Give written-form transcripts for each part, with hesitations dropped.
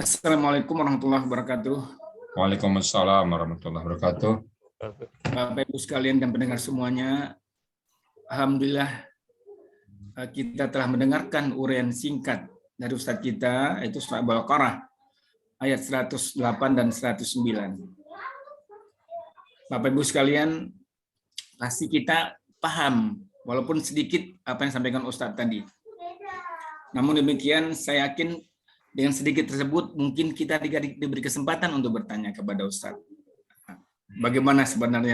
Assalamualaikum warahmatullahi wabarakatuh. Waalaikumsalam warahmatullahi wabarakatuh. Bapak Ibu sekalian dan pendengar semuanya, alhamdulillah kita telah mendengarkan uraian singkat dari Ustadz kita, yaitu surah Al-Baqarah ayat 108 dan 109. Bapak Ibu sekalian, pasti kita paham walaupun sedikit apa yang disampaikan Ustadz tadi. Namun demikian saya yakin dengan sedikit tersebut mungkin kita diberi kesempatan untuk bertanya kepada Ustadz. Bagaimana sebenarnya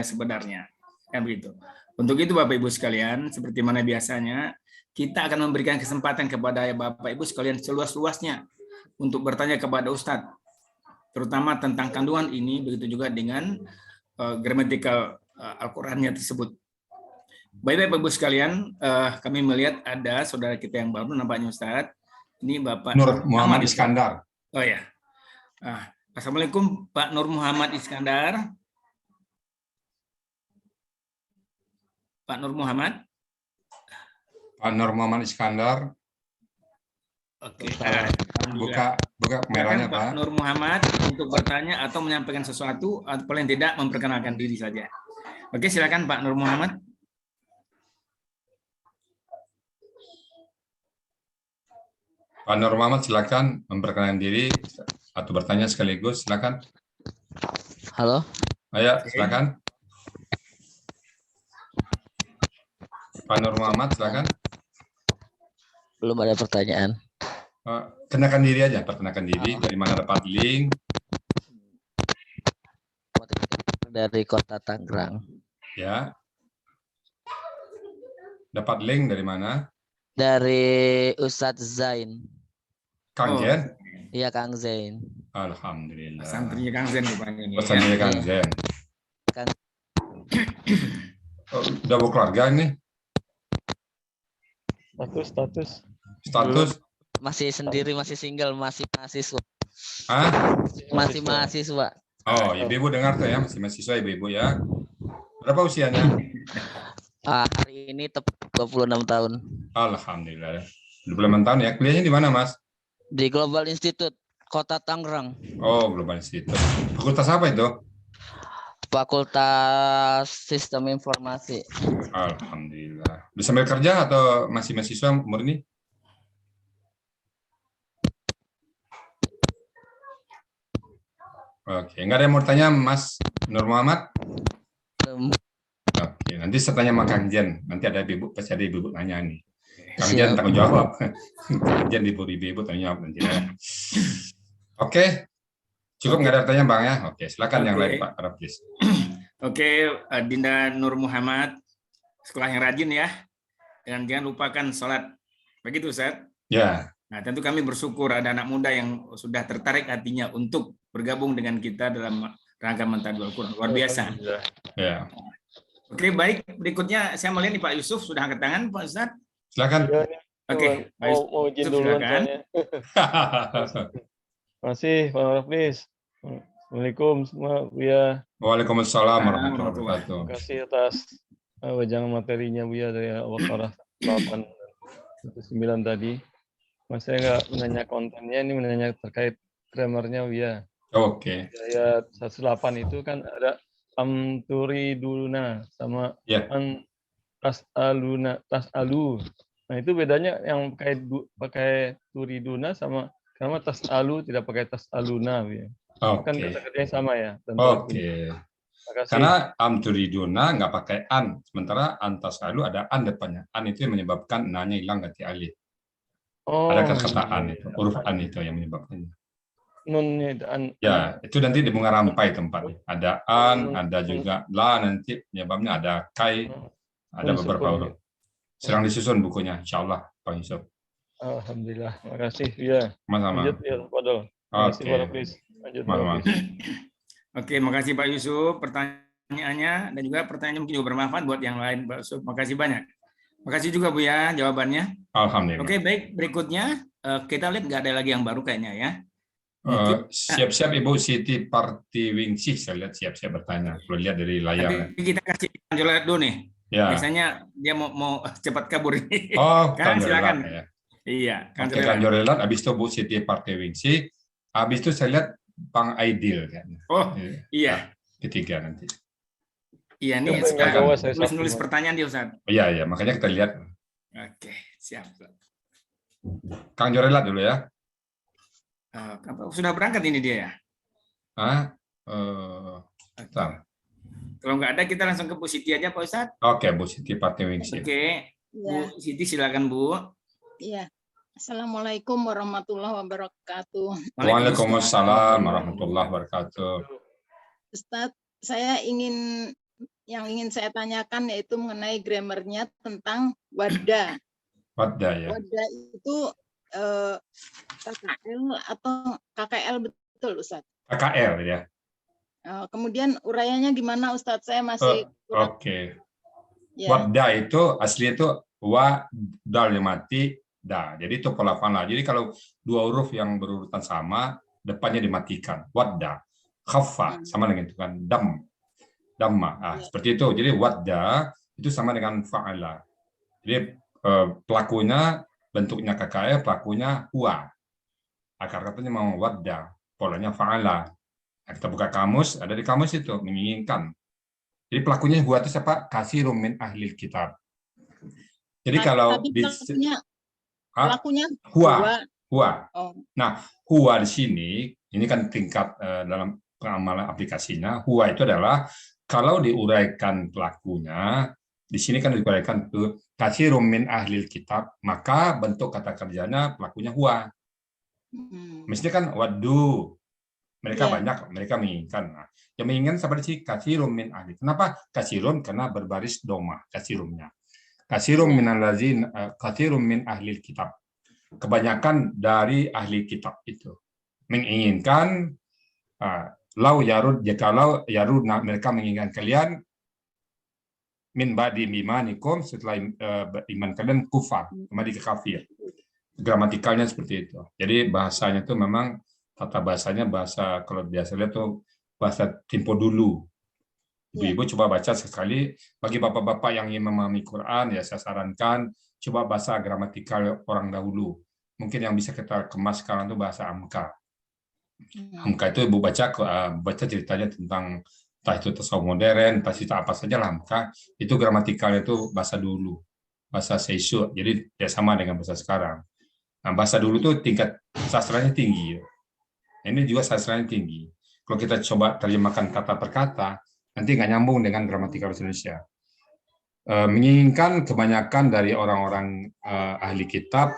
kan begitu. Untuk itu Bapak Ibu sekalian, seperti mana biasanya kita akan memberikan kesempatan kepada Bapak Ibu sekalian seluas-luasnya untuk bertanya kepada Ustadz, terutama tentang kandungan ini, begitu juga dengan gramatikal Al-Qur'annya tersebut. Baik Bapak Ibu sekalian, kami melihat ada saudara kita yang baru nampaknya Ustadz. Ini Bapak Nur Muhammad Iskandar. Oh ya. Assalamualaikum Pak Nur Muhammad Iskandar. Pak Nur Muhammad. Pak Nur Muhammad Iskandar. Oke. Buka kameranya Pak. Pak Nur Muhammad untuk bertanya atau menyampaikan sesuatu atau paling tidak memperkenalkan diri saja. Oke, silakan Pak Nur Muhammad. Pak Nur Muhammad silakan memperkenalkan diri atau bertanya sekaligus, silakan. Halo. Ayo, silakan. Pak Nur Muhammad silakan. Belum ada pertanyaan. Kenakan diri aja, perkenalkan diri, dari mana dapat link. Dari Kota Tangerang. Ya. Dapat link dari mana? Dari Ustadz Zain. Kang Zen? Iya, Kang Zain. Alhamdulillah. Santrinya Kang Zen rupanya ini. Santrinya Kang Zen. Udah berkeluarga ini? Status? Masih sendiri, masih single, masih mahasiswa. Hah? Masih mahasiswa. Oh, ibu-ibu dengar tuh ya, masih mahasiswa ibu-ibu ya. Berapa usianya? Hari ini tepat 26 tahun. Alhamdulillah. 26 tahun ya. Kuliahnya di mana, Mas? Di Global Institute, Kota Tangerang. Oh, Global Institute. Fakultas apa itu? Fakultas Sistem Informasi. Alhamdulillah. Bisa sambil kerja atau masih mahasiswa murni? Oke, nggak ada yang mau tanya, Mas Nur Muhammad? Oke, nanti saya tanya sama Kang Jen. Nanti ada ibu, pasti ada ibu nanya nih. Kang Jen tanggung jawab. Kang Jen ibu tanya jawab nanti. Oke, cukup nggak ada pertanyaan Bang ya? Oke, silakan yang lain Pak Rafis. Oke, Dinda Nur Muhammad, sekolah yang rajin ya. Dan jangan lupakan sholat. Begitu, Ustaz? Ya. Nah, tentu kami bersyukur ada anak muda yang sudah tertarik hatinya untuk bergabung dengan kita dalam rangka mentadabur Al-Quran. Luar biasa. Ya. Oke, baik. Berikutnya saya melihat nih Pak Yusuf sudah angkat tangan, Pak Ustaz. Silakan. Oke, Pak Yusuf, mau izin duluan soalnya. Masih, Pak Rafis. Assalamualaikum semua, Buya. Waalaikumsalam warahmatullahi wabarakatuh. Terima kasih atas wejangan materinya, Buya, dari Al-Baqarah 8-9 tadi. Mas, saya nggak menanya kontennya, ini menanya terkait grammarnya, Buya. Oke. Ayat 108 itu kan ada amturiduna sama tasalu. Nah, itu bedanya yang pakai turiduna sama karena tasalu tidak pakai tasaluna, Buya. Kan kata-katanya sama ya. Oke. Karena amturiduna nggak pakai an, sementara antasalu ada an depannya. An itu yang menyebabkan nanya hilang ganti alif. Ada kata an itu, huruf an itu yang menyebabkannya. Nunnya an. Ya, itu nanti di bunga rampai tempatnya. Ada an, ada juga la, nanti penyebabnya ada kai, ada beberapa huruf. Sedang disusun bukunya, insya Allah, Pak Yusuf. Alhamdulillah, makasih ya. Sama-sama. Lanjut ya, Fadol. Oke. Lanjut, Oke, makasih Pak Yusuf pertanyaannya dan juga pertanyaan mungkin juga bermanfaat buat yang lain, Pak Yusuf. Makasih banyak. Makasih juga Bu ya jawabannya. Alhamdulillah. Oke, baik. Berikutnya kita lihat nggak ada lagi yang baru kayaknya ya. Siap-siap Ibu Siti Partiwingsi, saya lihat siap-siap bertanya. Perlu lihat dari layar. Kita kasih Kanjolat dulu nih. Ya. Biasanya dia mau cepat kabur ini. Oh, kan silakan. Ya. Iya, Kanjolat. Habis itu Bu Siti Partiwingsi. Habis itu saya lihat Bang Aidil kayaknya. Oh, iya. Ketiga nanti. Iya, nih Siapa yang sekarang bawa saya satu, nulis Mas? pertanyaan dia, Ustaz. Iya, makanya kita lihat. Oke, siap. Kang Jorelat dulu ya. Sudah berangkat ini dia ya? Bentar. Kalau nggak ada, kita langsung ke Bu Siti aja, Pak Ustadz. Oke, Bu Siti Patiningsih. Oke, Ya, Bu Siti silakan, Bu. iya. Assalamualaikum warahmatullahi wabarakatuh. Waalaikumsalam warahmatullahi wabarakatuh. Ustadz, yang ingin saya tanyakan yaitu mengenai grammarnya tentang wadah. Wadah ya. Wadah itu KKL atau KKL betul, Ustadz? KKL ya. Kemudian uraiannya gimana, Ustadz? Saya masih kurang. Oke. Ya. Wadah itu asli itu wa dal yang mati da. Jadi itu pelafala. Jadi kalau dua huruf yang berurutan sama, depannya dimatikan. Wadah. Khaffa sama dengan itu kan damma. Seperti itu. Jadi wadah itu sama dengan fa'ala. Jadi pelakunya bentuknya KKL, pelakunya huwa. Akar katanya mau wadah, polanya fa'ala. Nah, kita buka kamus, ada di kamus itu menginginkan. Jadi pelakunya huwa itu siapa? Katsirun min ahlil kitab. Jadi kalau di pelakunya huwa. Oh. Nah, huwa di sini ini kan tingkat dalam pengamalan aplikasinya. Huwa itu adalah kalau diuraikan pelakunya, di sini kan diuraikan ke katsirun min ahlil kitab, maka bentuk kata kerjanya pelakunya huwa. Mestinya kan wadu. Mereka banyak, mereka menginginkan. Nah, yang menginginkan seperti si katsirun min ahli. Kenapa katsirun? Karena berbaris doma katsirunnya. Katsirun min ahli kitab. Kebanyakan dari ahli kitab itu menginginkan lau yarud, jikalau yarud mereka menginginkan kalian min ba'di imanikum, setelah iman kalian kufar, kembali ke kafir. Gramatikalnya seperti itu. Jadi bahasanya itu memang tata bahasanya bahasa, kalau biasa lihat tuh bahasa tempo dulu. Ibu-ibu coba baca sekali. Bagi bapak-bapak yang ingin memahami Quran, ya saya sarankan coba bahasa gramatikal orang dahulu. Mungkin yang bisa kita kemas sekarang itu bahasa Amka. Amka itu ibu baca ceritanya tentang entah itu tasawuf modern, entah itu apa saja lah Amka. Itu gramatikalnya itu bahasa dulu, bahasa Seisu. Jadi tidak sama dengan bahasa sekarang. Nah, bahasa dulu tuh tingkat sastranya tinggi. Ini juga sastranya tinggi. Kalau kita coba terjemahkan kata per kata, nanti nggak nyambung dengan gramatikal bahasa Indonesia. Menginginkan kebanyakan dari orang-orang ahli kitab,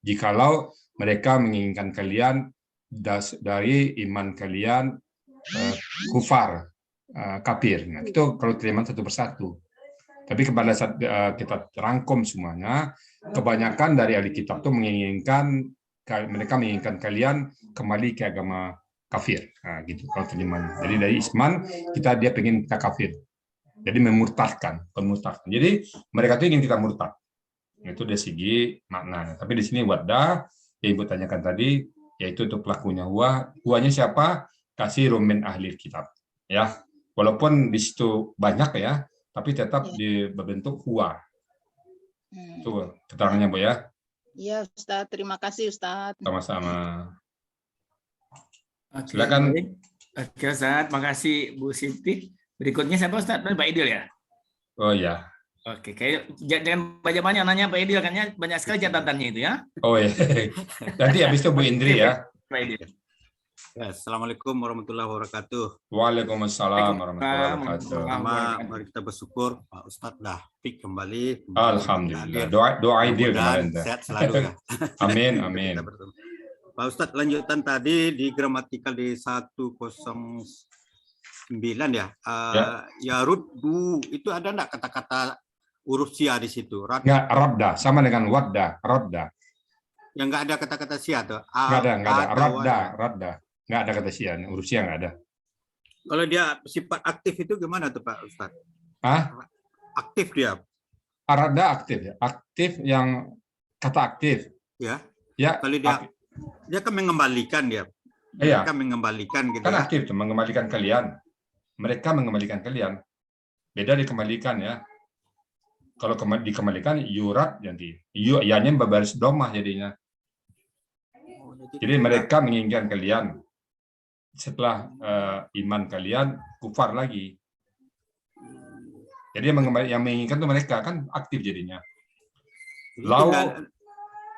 jikalau mereka menginginkan kalian dari iman kalian kufar, kafir. Nah, itu kalau terima satu persatu. Tapi kepada saat kita rangkum semuanya, kebanyakan dari ahli kitab itu mereka menginginkan kalian kembali ke agama kafir. Nah, gitu kalau terjemahan. Jadi dari Isman dia pengen kita kafir. Jadi memurtadkan, pemurtadan. Jadi mereka itu ingin kita murtad. Itu dari segi makna. Tapi di sini wadah yang ibu tanyakan tadi, yaitu untuk pelakunya huwa. Huwanya siapa? Katsirun min ahli kitab. Ya, walaupun di situ banyak ya, tapi tetap berbentuk huwa. Itu keterangannya Bu ya. Iya, Ustaz. Terima kasih, Ustaz. Sama-sama. Silakan. Oke, Ustaz. Makasih Bu Siti. Berikutnya siapa, Ustaz? Pak Idil ya? Oh ya. Oke, kayak jangan banyak-banyak nanya Pak Idil, kan ya banyak sekali catatannya itu ya. Oh ya. Nanti habis itu Bu Indri ya. Pak Idil. Ya, Assalamualaikum warahmatullahi wabarakatuh. Waalaikumsalam warahmatullahi wabarakatuh. Mari kita bersyukur Pak Ustadz dah pik kembali. Alhamdulillah. Doa ideal kemarin. Sehat selalu ya. Amin, amin. Pak Ustadz, lanjutan tadi di gramatikal di 109 ya. Yarud du itu ada enggak kata-kata huruf sia di situ? Enggak, radda sama dengan wadda, radda. Yang enggak ada kata-kata sia tuh. Enggak ada. Radda. Nggak ada kata sia, huruf sia nggak ada. Kalau dia sifat aktif itu gimana tuh Pak Ustadz? Aktif dia. Radda aktif ya. Aktif yang kata aktif. Ya. Ya. Kalau dia kan mengembalikan dia. Iya. Mereka mengembalikan gitu. Kan aktif tuh, mengembalikan kalian. Mereka mengembalikan kalian. Beda dikembalikan ya. Kalau dikembalikan yurat jadi. Ya-nya berbaris domah jadinya. Jadi mereka menginginkan kalian setelah iman kalian kufar lagi. Jadi yang menginginkan itu mereka kan aktif jadinya.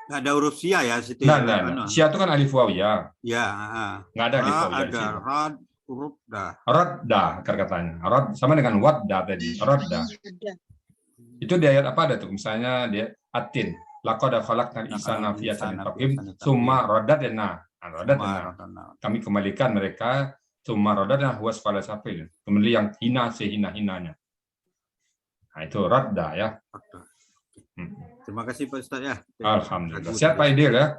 Nggak ada huruf sia ya situ. Nah. Sia itu kan alif waw ya. Ya. Nggak ada alif waw ya. Ada rad, huruf dah. Radda katanya. Rad sama dengan wadda tadi. Radda. Itu di ayat apa ada tuh? Misalnya dia atin. Laqad khalaqnal insana fi ahsani taqwim summa radadna. Kami kembalikan mereka summa radadna huwa asfala safilin. Kemudian yang hina sehina-hinanya. Nah, itu radda ya. Terima kasih Pak Ustaz ya. Alhamdulillah. Siap Pak Idil ya.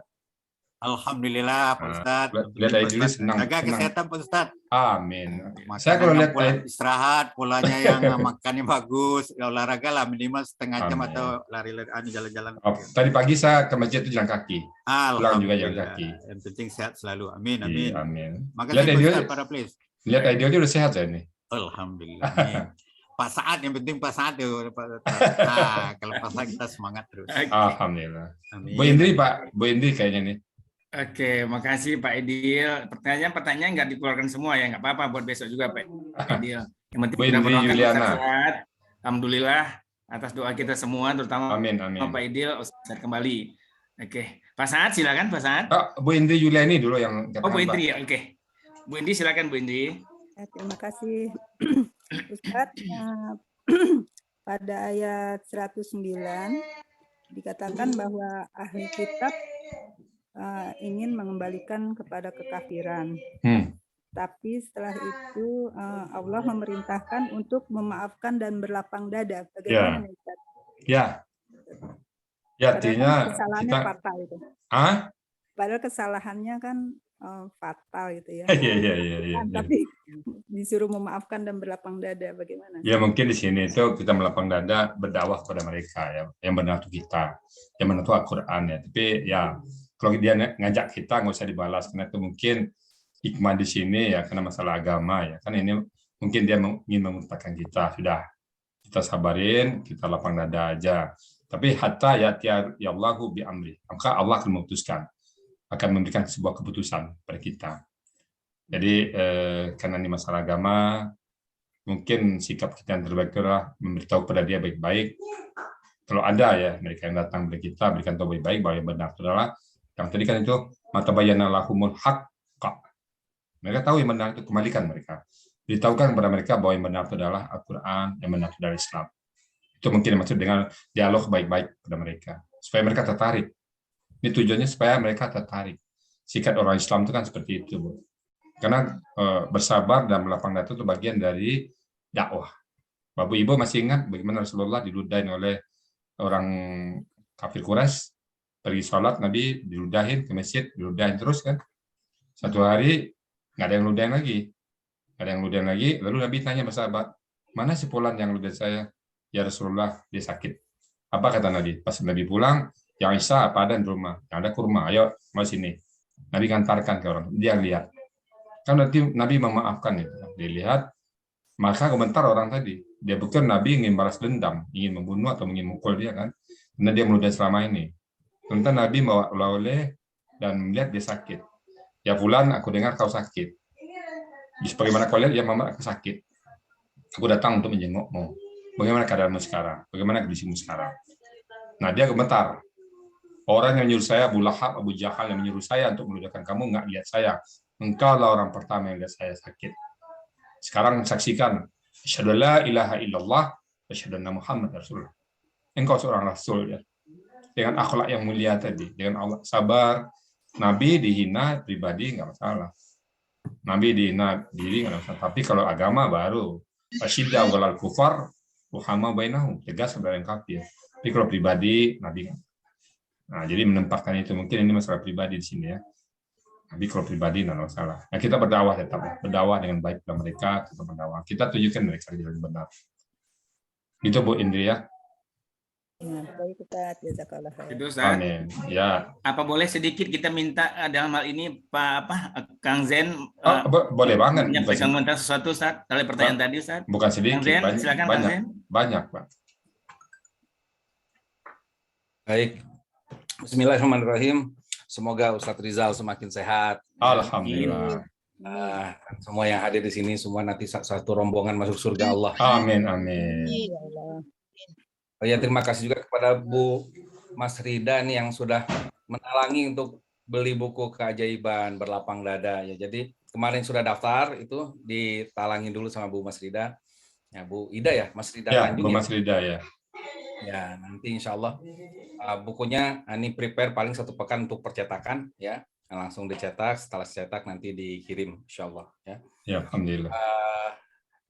Alhamdulillah Pak Ustaz. Lihat Idil senang. Jaga kesehatan Pak Ustaz. Amin. Saya kalau lihat istirahat, polanya yang makannya bagus, olahraga lah minimal setengah jam atau lari-lari jalan-jalan. Tadi pagi saya ke masjid itu jalan kaki. Pulang juga jalan kaki. Yang penting sehat selalu. Amin, amin. Amin. Makasih Pak Ustaz para please. Lihat Idil udah sehat saya ini. Alhamdulillah. Amin. Pak Saad, yang penting Pak Saad tuh. Nah, kalau Pak Saad kita semangat terus. Alhamdulillah. Amin. Bu Indri Pak, Bu Indri kayaknya nih. Oke, makasih Pak Idil. Pertanyaan nggak dikeluarkan semua ya, nggak apa-apa buat besok juga Pak Idil. Yang penting kita berdoakan sehat. Alhamdulillah atas doa kita semua, terutama amin. Pak Idil, Ustaz kembali. Oke, Pak Saad silakan Pak Saad. Bu Indri Yuliani dulu yang. Bu Indri ya, oke. Bu Indri silakan Bu Indri. Terima kasih Ustadz. Pada ayat 109 dikatakan bahwa ahli kitab ingin mengembalikan kepada kekafiran. Tapi setelah itu Allah memerintahkan untuk memaafkan dan berlapang dada. Bagaimana Ustaz? Ya, artinya kesalahannya fatal itu. Padahal kesalahannya kan fatal gitu ya. Iya. Tapi disuruh memaafkan dan berlapang dada, bagaimana? Ya mungkin di sini itu kita melapang dada berdakwah kepada mereka ya, yang benar itu kita, yang benar itu Al-Quran ya. Tapi ya kalau dia ngajak kita nggak usah dibalas karena itu mungkin hikmah di sini ya karena masalah agama ya. Kan ini mungkin dia ingin memurtakan kita, sudah kita sabarin, kita lapang dada aja. Tapi hatta ya Allahu bi amri, maka Allah akan memutuskan, akan memberikan sebuah keputusan pada kita. Jadi karena ini masalah agama, mungkin sikap kita yang terbaik adalah memberitahu pada dia baik-baik. Kalau ada ya mereka yang datang kepada kita, berikan tahu baik-baik bahwa yang benar adalah yang tadi kan itu matabayyana lahumul haqq. Mereka tahu yang benar itu, kembalikan mereka. Beritahukan kepada mereka bahwa yang benar itu adalah Al-Quran, yang benar itu adalah Islam. Itu mungkin maksud dengan dialog baik-baik kepada mereka, supaya mereka tertarik. Ini tujuannya supaya mereka tertarik. Sikap orang Islam itu kan seperti itu, Bu. Karena bersabar dan melapang dada itu bagian dari dakwah. Bapak Ibu masih ingat bagaimana Rasulullah diludahin oleh orang kafir Quraisy, pergi sholat Nabi diludahin ke masjid, diludahin terus kan. Satu hari nggak ada yang ludahin lagi, lalu Nabi tanya bersahabat, mana si Fulan yang ludahin saya? Ya Rasulullah, dia sakit. Apa kata Nabi? Pas Nabi pulang, yang Isa apa ada di rumah? Yang ada kurma, ayo mau sini. Nabi kantarkan ke orang, dia lihat. Kan nanti Nabi memaafkan itu. Dilihat, maka komentar orang tadi, dia bukan Nabi ingin balas dendam, ingin membunuh atau ingin mukul dia kan, karena dia meludahi selama ini. Tentang Nabi bawa oleh dan melihat dia sakit. Ya Fulan, aku dengar kau sakit. Bagaimana kau lihat? Ya Mama, aku sakit. Aku datang untuk menjengukmu. Bagaimana keadaanmu sekarang? Bagaimana kondisimu sekarang? Nah dia komentar, orang yang menyuruh saya, Abu Lahab, Abu Jahal yang menyuruh saya untuk meludahkan kamu, nggak lihat saya. Engkau lah orang pertama yang lihat saya sakit. Sekarang saksikan, asyhadu la ilaha illallah wa asyhadu anna Muhammad Rasulullah. Engkau seorang rasul ya. Dengan akhlak yang mulia tadi, dengan Allah sabar. Nabi dihina pribadi nggak masalah. Nabi dihina diri nggak masalah. Tapi kalau agama baru, asyidda walal kufar, ruhama bainahum, tegas kepada yang kafir. Tapi kalau pribadi, Nabi. Nah, jadi menempatkan itu mungkin ini masalah pribadi di sini ya. Tapi kalau pribadi nggak masalah. Nah, kita berdakwah tetap berdakwah dengan baik kepada mereka, tetap berdakwah. Kita tunjukkan mereka jalan benar. Itu Bu Indri ya. Baik Ustaz, jazakallah khair. Itu Ustaz. Amin. Ya. Apa boleh sedikit kita minta dalam hal ini Pak Kang Zen boleh banget. Menyampaikan komentar sesuatu Ustaz dari pertanyaan tadi Ustaz. Bukan sedikit, Kang Zen, banyak, silakan banyak, Kang Zen. banyak Pak. Baik. Bismillahirrahmanirrahim. semoga Ustadz Rizal semakin sehat. Alhamdulillah. Semua yang hadir di sini semua nanti satu rombongan masuk surga Allah. Amin, amin. Oh ya, terima kasih juga kepada Bu Mas Rida nih yang sudah menalangi untuk beli buku keajaiban berlapang dada ya. Jadi kemarin sudah daftar itu ditalangin dulu sama Bu Mas Rida. Ya, Bu Ida ya, Mas Rida Ya, Tanjung Bu ya. Mas Rida ya. Ya, nanti insya Allah bukunya ini prepare paling 1 pekan untuk percetakan ya. Langsung dicetak, setelah cetak nanti dikirim insya Allah ya. Ya, alhamdulillah.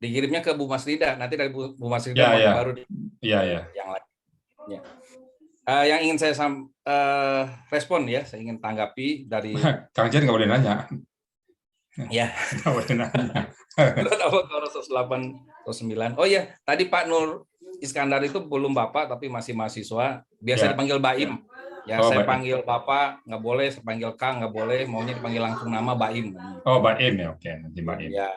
Dikirimnya ke Bu Mas Rida, nanti dari Bu Mas Rida baru yang lain. Ya. Yang ingin saya respon ya, saya ingin tanggapi dari Kang Jen nggak boleh nanya. Ya. Nggak boleh nanya. 108 Oh iya, tadi Pak Nur Iskandar itu belum Bapak tapi masih mahasiswa, biasa dipanggil Baim. Ya, saya panggil Bapak nggak boleh, saya panggil Kang nggak boleh, maunya dipanggil langsung nama Baim. Oh, Baim ya, oke, nanti Baim. Ya,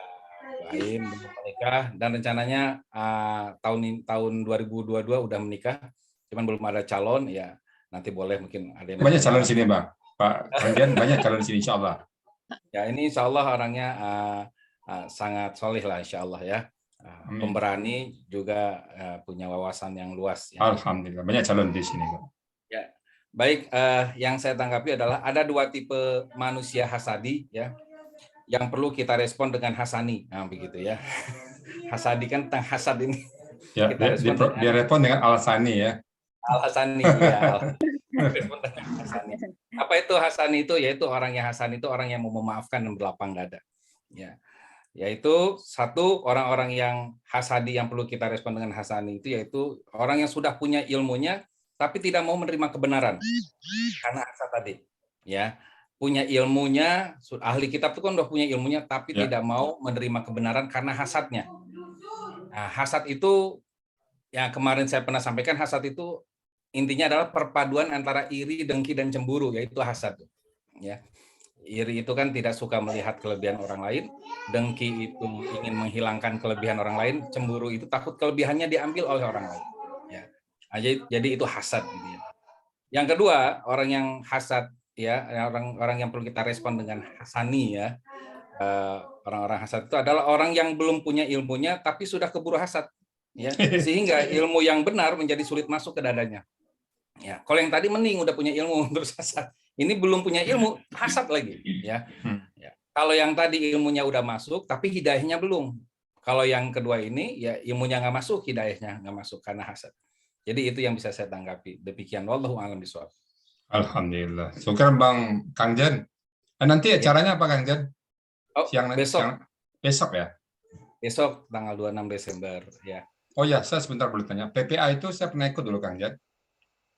Baim belum menikah dan rencananya tahun 2022 udah menikah, cuman belum ada calon ya. Nanti boleh mungkin ada yang banyak calon di sini, Bang. Pak Kang Jen banyak calon di sini insya Allah. Ya, ini insya Allah orangnya sangat solih lah insya Allah ya. Pemberani juga punya wawasan yang luas. Ya. Alhamdulillah banyak calon di sini, Pak. Ya, baik. Yang saya tanggapi adalah ada 2 tipe manusia hasadi ya, yang perlu kita respon dengan hasani, begitu ya. Hasadi kan tentang hasad ini. Ya, dia respon dengan al-hasani ya. Al-hasani ya. Respon dengan hasani. Apa itu hasani itu? Yaitu orang yang hasani itu orang yang mau memaafkan dan berlapang dada. Ya. Yaitu satu, orang-orang yang hasadi yang perlu kita respon dengan hasani itu yaitu orang yang sudah punya ilmunya tapi tidak mau menerima kebenaran karena hasad tadi ya, punya ilmunya, ahli kitab itu kan udah punya ilmunya tapi tidak mau menerima kebenaran karena hasadnya. Nah, hasad itu yang kemarin saya pernah sampaikan, hasad itu intinya adalah perpaduan antara iri, dengki dan cemburu, yaitu hasad ya. Iri itu kan tidak suka melihat kelebihan orang lain, dengki itu ingin menghilangkan kelebihan orang lain, cemburu itu takut kelebihannya diambil oleh orang lain. Ya. Jadi itu hasad. Gitu ya. Yang kedua, orang yang hasad ya, orang yang perlu kita respon dengan hasani ya. Orang-orang hasad itu adalah orang yang belum punya ilmunya tapi sudah keburu hasad. Ya, sehingga ilmu yang benar menjadi sulit masuk ke dadanya. Ya, kalau yang tadi mending udah punya ilmu terus hasad. Ini belum punya ilmu, hasad lagi, ya. Ya. Kalau yang tadi ilmunya udah masuk, tapi hidayahnya belum. Kalau yang kedua ini, ya ilmunya nggak masuk, hidayahnya nggak masuk karena hasad. Jadi itu yang bisa saya tanggapi. Demikian, wallahu a'lam bishawab. Alhamdulillah. Syukur Bang Kang Jen. Nanti acaranya apa Kang Jen? Besok ya? Besok tanggal 26 Desember, ya. Oh ya, saya sebentar boleh tanya. PPA itu saya pernah ikut dulu Kang Jen.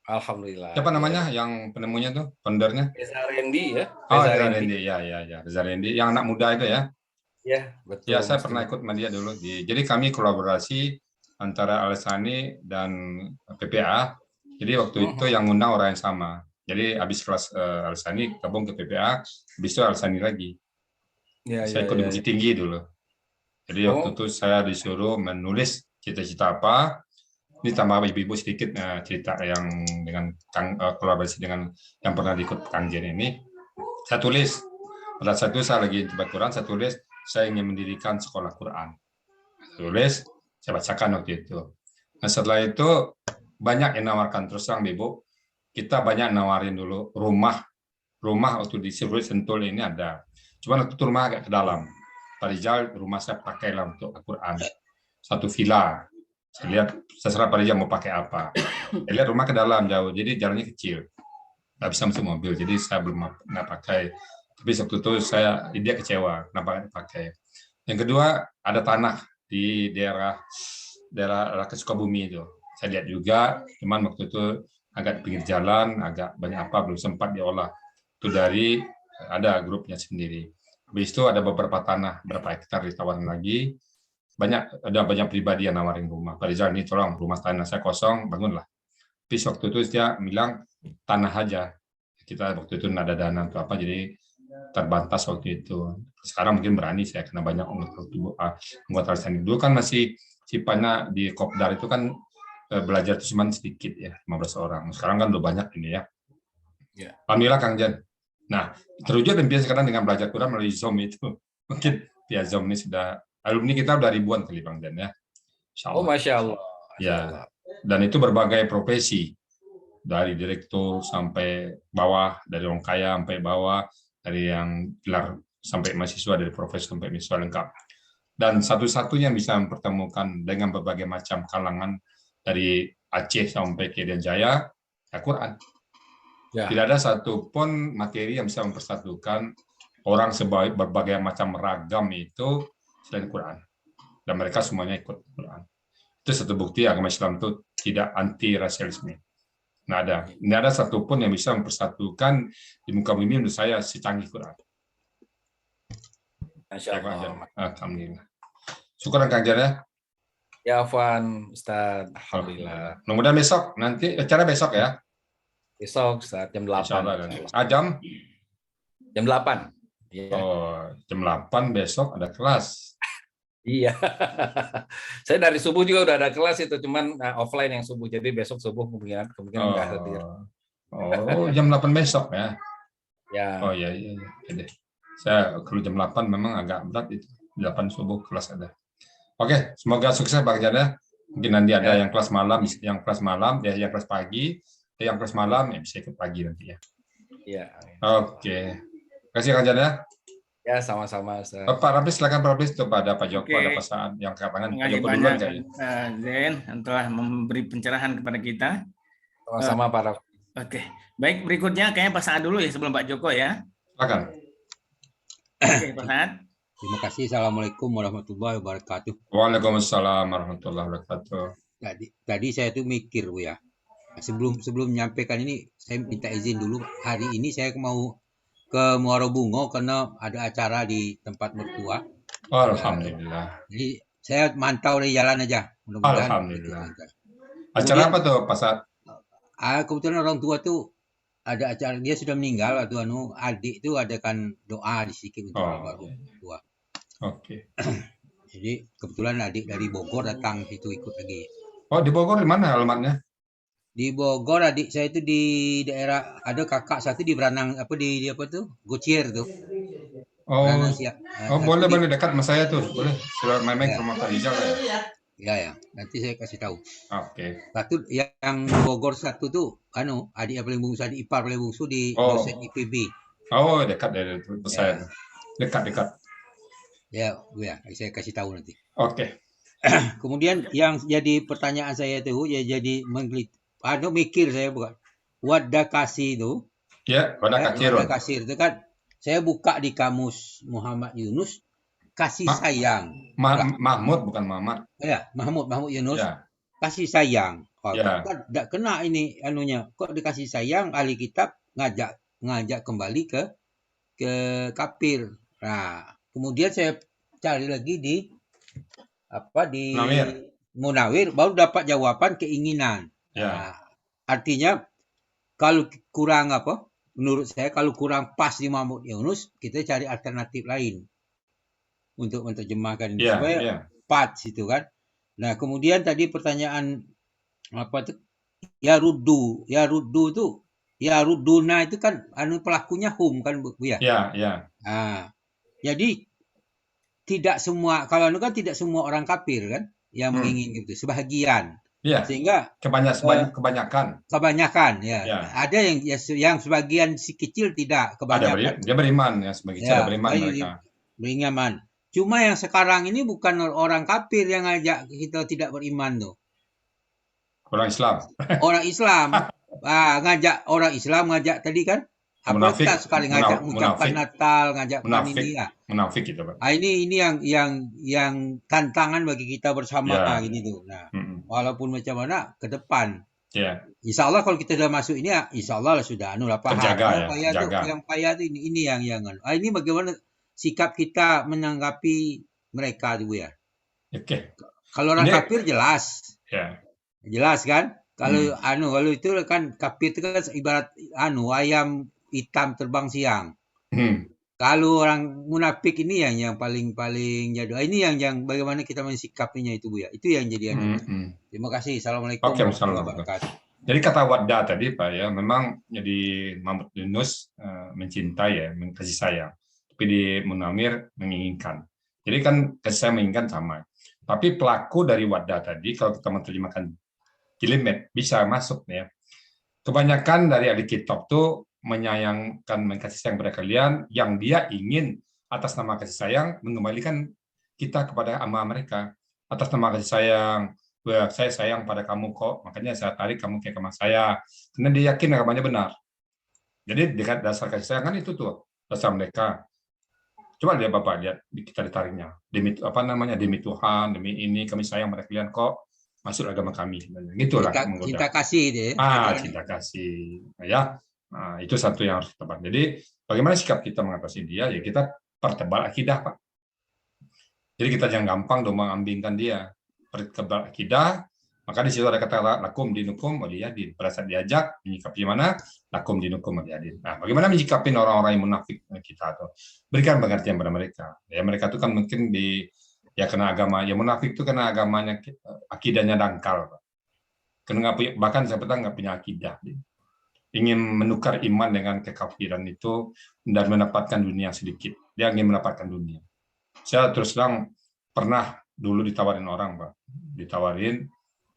Alhamdulillah. Siapa namanya yang penemunya tuh, foundernya? Reza Rendi ya. Reza Rendi, ya. Reza Rendi, yang anak muda itu ya? Ya, betul. Ya, saya pernah ikut sama dia dulu. Jadi kami kolaborasi antara Al-Sani dan PPA. Jadi waktu itu yang undang orang yang sama. Jadi habis kelas Al-Sani gabung ke PPA, habis itu Al-Sani lagi. Saya ikut di Bukit Tinggi dulu. Jadi waktu itu saya disuruh menulis cita-cita apa. Ini tambah ibu-ibu sedikit cerita yang dengan kolaborasi dengan yang pernah diikut Kang Jen ini. Saya tulis, pada saat itu saya lagi coba Quran, saya tulis, saya ingin mendirikan sekolah Quran. Saya tulis, saya bacakan waktu itu. Nah setelah itu, banyak yang nawarkan, terus terang Ibu, kita banyak nawarin dulu rumah waktu di Sentul ini ada. Cuma waktu itu rumah agak ke dalam. Pak Rizal, rumah saya pakailah untuk Al-Quran. Satu villa. Saya lihat seserah Pak Rizal mau pakai apa. Saya lihat rumah ke dalam jauh, jadi jalannya kecil. Nggak bisa masuk mobil, jadi saya belum nggak pakai. Tapi waktu itu dia kecewa, kenapa nggak dipakai. Yang kedua, ada tanah di daerah Sukabumi itu. Saya lihat juga, cuman waktu itu agak di pinggir jalan, agak banyak apa, belum sempat diolah. Itu dari ada grupnya sendiri. Habis itu ada beberapa tanah, berapa hektar ditawarin lagi. Ada banyak pribadi yang nawarin rumah. Pak Rizal, ini tolong rumah tanah saya kosong, bangunlah. Tapi waktu itu dia bilang tanah aja. Kita waktu itu nggak ada dana atau apa, jadi terbatas waktu itu. Sekarang mungkin berani saya, karena banyak anggota Al-Sani. Dulu kan masih sifatnya di Kopdar itu kan belajar itu cuma sedikit ya, 15 orang. Sekarang kan udah banyak ini ya. Alhamdulillah Kang Jen. Nah, terwujud impian sekarang dengan belajar Quran melalui Zoom itu. Mungkin via Zoom ini sudah, alumni kita udah ribuan kali Bang Jan ya. Insya Oh, Allah. Masya Allah. Ya, dan itu berbagai profesi. Dari direktur sampai bawah, dari orang kaya sampai bawah, dari yang gelar sampai mahasiswa, dari profesor sampai mahasiswa lengkap. Dan satu-satunya bisa mempertemukan dengan berbagai macam kalangan dari Aceh sampai ke Irian Jaya, Al-Quran. Ya. Tidak ada satupun materi yang bisa mempersatukan orang berbagai macam ragam itu selain Quran. Dan mereka semuanya ikut Quran. Itu satu bukti agama Islam itu tidak anti rasialisme. Nggak ada satupun yang bisa mempersatukan di muka bumi menurut saya secanggih Quran. Masya Allah. Alhamdulillah. Syukur Kang Jan ya. Ya, Afwan, Ustaz. Alhamdulillah. Mudah-mudahan besok, nanti acara besok ya. Besok, Ustaz, jam 8. Jam? Jam 8. Ya. Oh, jam 8 besok ada kelas. Iya. Saya dari subuh juga udah ada kelas itu, cuman offline yang subuh. Jadi besok subuh kemungkinan nggak hadir. Oh, jam 8 besok ya. Ya. Oh iya. Jadi, saya kalau jam 8 memang agak berat itu. 8 subuh kelas ada. Oke, semoga sukses Bang Jan ya. Mungkin nanti ada yang kelas malam, yang kelas pagi, yang kelas malam ya bisa ikut pagi nanti ya. Iya. Oke. Terima kasih Kang Jan ya. Ya, sama-sama. Pak Rafi, silakan Pak Rafi, kepada Pak Joko, ada pesan yang katangan Pak Joko duluan kayaknya. Zen telah memberi pencerahan kepada kita. Sama-sama Pak Rafi. Oke, baik, berikutnya kayaknya Pak Saad dulu ya sebelum Pak Joko ya. Silakan. Oke, Pak Saad. Terima kasih. Assalamualaikum warahmatullahi wabarakatuh. Waalaikumsalam warahmatullahi wabarakatuh. Tadi saya tuh mikir Bu ya. Sebelum menyampaikan ini, saya minta izin dulu. Hari ini saya mau ke Muara Bungo karena ada acara di tempat mertua. Alhamdulillah. Jadi saya mantau dari jalan aja. Mudah-mudahan. Alhamdulillah. Acara apa tuh Pak Saad? Kebetulan orang tua tuh ada acara, dia sudah meninggal atau adik itu adakan doa di sedikit untuk orang tua. Oke. Jadi kebetulan adik dari Bogor datang situ ikut lagi. Oh, di Bogor di mana alamatnya? Di Bogor adik saya itu di daerah, ada kakak satu di Beranang di apa tuh? Gocier tuh. Oh. Boleh dekat sama saya tuh. Boleh. Sudah main-main ke rumah Pak Rizal ya. Ya. Nanti saya kasih tahu. Oke. Satu yang Bogor satu tuh adik yang paling bungsu, adik ipar paling bungsu di dosen IPB. Oh, dekat dari saya. Dekat. Ya, saya kasih tahu nanti. Oke. Kemudian yang jadi pertanyaan saya tuh ya jadi mikir saya bukan wadah kasih itu. Ya, wadah kasir itu kan saya buka di kamus Muhammad Yunus kasih sayang. Mahmud bukan Muhammad. Ya, Mahmud Yunus. Ya. Kasih sayang. Ya. Kan tidak kena ini anunya. Kok dikasih sayang ahli kitab ngajak kembali ke kafir. Nah, kemudian saya cari lagi di Munawir baru dapat jawaban keinginan. Ya. Nah, artinya kalau kurang menurut saya kalau kurang pas di Mahmud Yunus, kita cari alternatif lain untuk menerjemahkan ini supaya pas itu kan. Nah, kemudian tadi pertanyaan Ruduna itu kan pelakunya hum kan Bu ya? Ya. Nah, jadi tidak semua tidak semua orang kafir kan yang menginginkan itu, sebahagian. Ya. Sehingga kebanyakan ya. Ada yang sebagian si kecil tidak, kebanyakan. Dia beriman ya, sebagai cara beriman mereka. Beriman. Cuma yang sekarang ini bukan orang kafir yang ngajak kita tidak beriman tuh. Orang Islam. Orang Islam. Ngajak orang Islam ngajak tadi kan. Munafik, sekali ngajak mengucapkan Natal, ngajak ini ya. Munafik itu, Pak. Ini yang tantangan bagi kita bersama gini tuh. Nah, walaupun macam mana ke depan. Ya. Insya Allah kalau kita sudah masuk ini insya Allah sudah terjaga ya. Yang payah tuh ini yang ini bagaimana sikap kita menanggapi mereka tuh ya. Oke. Kalau orang kafir jelas. Ya. Jelas kan? Kalau kalau itu kan kafir itu kan ibarat ayam hitam terbang siang. Kalau orang munafik ini yang paling jadul. Ini yang bagaimana kita mensikapinya itu Bu ya. Itu yang jadi Terima kasih. Assalamualaikum warahmatullahi wabarakatuh. Jadi kata wadda tadi Pak ya, memang jadi Muhammad Yunus mencintai ya, kasih sayang. Tapi di Munawir menginginkan. Jadi kan kasih sayang menginginkan sama. Tapi pelaku dari wadda tadi, kalau kita menerjemahkan jelimet, bisa masuk ya. Kebanyakan dari ahli kitab tuh menyayangkan, kasih sayang pada kalian, yang dia ingin atas nama kasih sayang mengembalikan kita kepada ama mereka. Atas nama kasih sayang, saya sayang pada kamu kok, makanya saya tarik kamu kayak sama saya. Karena dia yakin agamanya benar. Jadi dekat dasar kasih sayang kan itu tuh dasar mereka. Coba lihat Bapak, lihat kita ditariknya. Demi apa namanya? Demi Tuhan, demi ini kami sayang pada kalian kok, masuk agama kami. Gitulah. Cinta kasih itu ya. Cinta kasih. Ya. Nah, itu satu yang harus tepat. Jadi bagaimana sikap kita mengatasi dia? Ya kita pertebal akidah, Pak. Jadi kita jangan gampang dong mengambingkan dia. Pertebal akidah, maka di situ ada kata lakum dinukum waliyadin. Pada saat diajak menyikapi mana? Lakum dinukum waliyadin. Nah, bagaimana menyikapi orang-orang yang munafik kita tuh? Berikan pengertian pada mereka. Ya mereka itu kan mungkin kena agama, ya munafik itu karena agamanya akidahnya dangkal. Karena bahkan saya nggak punya akidah. Ingin menukar iman dengan kekafiran itu dan mendapatkan dunia sedikit. Dia ingin mendapatkan dunia. Saya terus terang pernah dulu ditawarin orang, Pak. Ditawarin,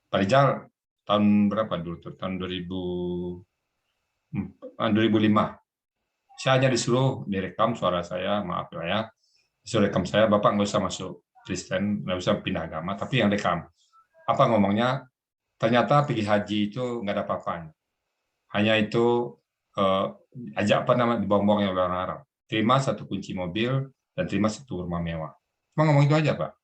Pak Rijal, tahun berapa dulu tuh? Tahun 2005. Saya hanya disuruh direkam suara saya, maaf ya. Disuruh rekam saya, Bapak nggak usah masuk Kristen, nggak usah pindah agama, tapi yang rekam. Apa ngomongnya? Ternyata pergi haji itu nggak ada apa-apanya. Hanya itu ajak dibuang-buang yang orang Arab. Terima satu kunci mobil dan terima satu rumah mewah. Cuma ngomong itu aja, Pak.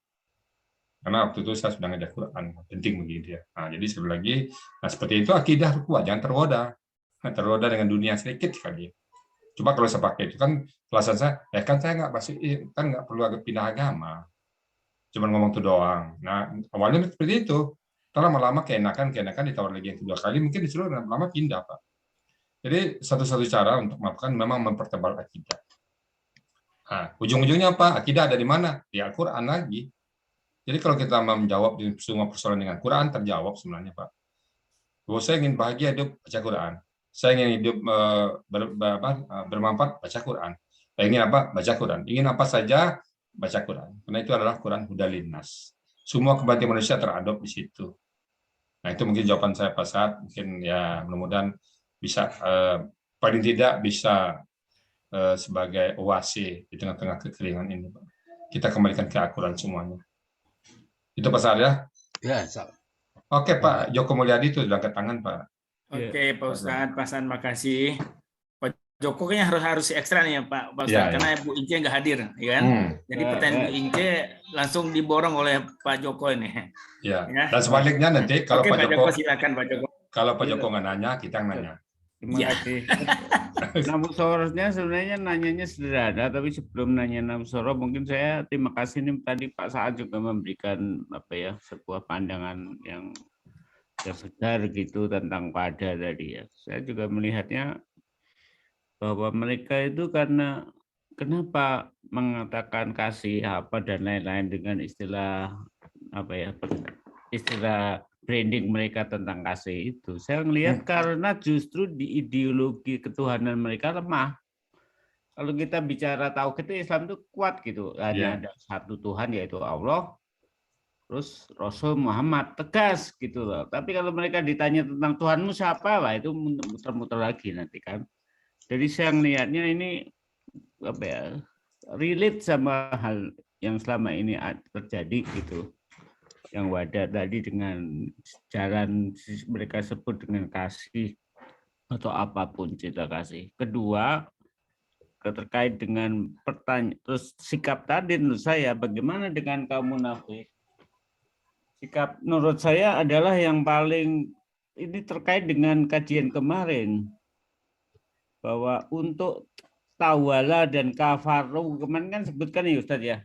Karena waktu itu saya sudah ngajar Quran, penting begitu ya. Nah, jadi sekali lagi, seperti itu akidah kuat, jangan tergoda dengan dunia sedikit sekali. Coba kalau saya pakai itu kan alasan saya, kan saya nggak perlu pindah agama. Cuma ngomong itu doang. Nah, awalnya seperti itu. Lama-lama keenakan ditawar lagi yang kedua kali, mungkin disuruh lama-lama pindah, Pak. Jadi satu-satu cara untuk melakukan memang mempertebal akidah. Nah, ujung-ujungnya apa? Akidah ada di mana? Di Al-Quran lagi. Jadi kalau kita menjawab di semua persoalan dengan Quran, terjawab sebenarnya, Pak. Bahwa saya ingin bahagia hidup, baca Quran. Saya ingin hidup bermanfaat, baca Quran. Saya ingin apa? Baca Quran. Ingin apa saja, baca Quran. Karena itu adalah Quran Hudalinnas. Semua kebaikan manusia teradop di situ. Nah, itu mungkin jawaban saya Pak Saad. Mungkin ya mudah-mudahan bisa paling tidak bisa sebagai oase di tengah-tengah kekeringan ini, Pak. Kita kembalikan ke Al-Quran semuanya. Itu Pak Saad ya? Ya, Oke, Pak Joko Mulyadi itu sudah angkat tangan, Pak. Oke, Pak Ustadz, Pak Saad, makasih. Joko kayaknya harus ekstra nih ya Pak Ustadz, ya, karena Bu Ince nggak hadir, ya kan? Jadi pertanyaan Bu Ince langsung diborong oleh Pak Joko ini. Ya. Dan sebaliknya nanti kalau Pak Joko silakan Pak Joko. Kalau Pak Joko nggak nanya, kita nanya. Terima kasih. Namusorohnya sebenarnya nanyanya sederhana, tapi sebelum nanya Namusoro, mungkin saya terima kasih nih tadi Pak Saad juga memberikan sebuah pandangan yang segar gitu tentang pada tadi ya. Saya juga melihatnya bahwa mereka itu karena kenapa mengatakan kasih apa dan lain-lain dengan istilah istilah branding mereka tentang kasih itu. Saya melihat karena justru di ideologi ketuhanan mereka lemah. Kalau kita bicara tauhid itu Islam itu kuat gitu. Hanya ada satu Tuhan yaitu Allah. Terus Rasul Muhammad tegas gitu loh. Tapi kalau mereka ditanya tentang Tuhanmu siapa, lah itu muter-muter lagi nanti kan. Jadi saya melihatnya ini relate sama hal yang selama ini terjadi gitu. Yang wadah tadi dengan jalan mereka sebut dengan kasih atau apapun cinta kasih. Kedua, terkait dengan pertanyaan terus sikap tadi menurut saya bagaimana dengan kaum munafik? Sikap menurut saya adalah yang paling ini terkait dengan kajian kemarin. Bahwa untuk tawala dan kafaru kemarin kan sebutkan ya Ustadz ya,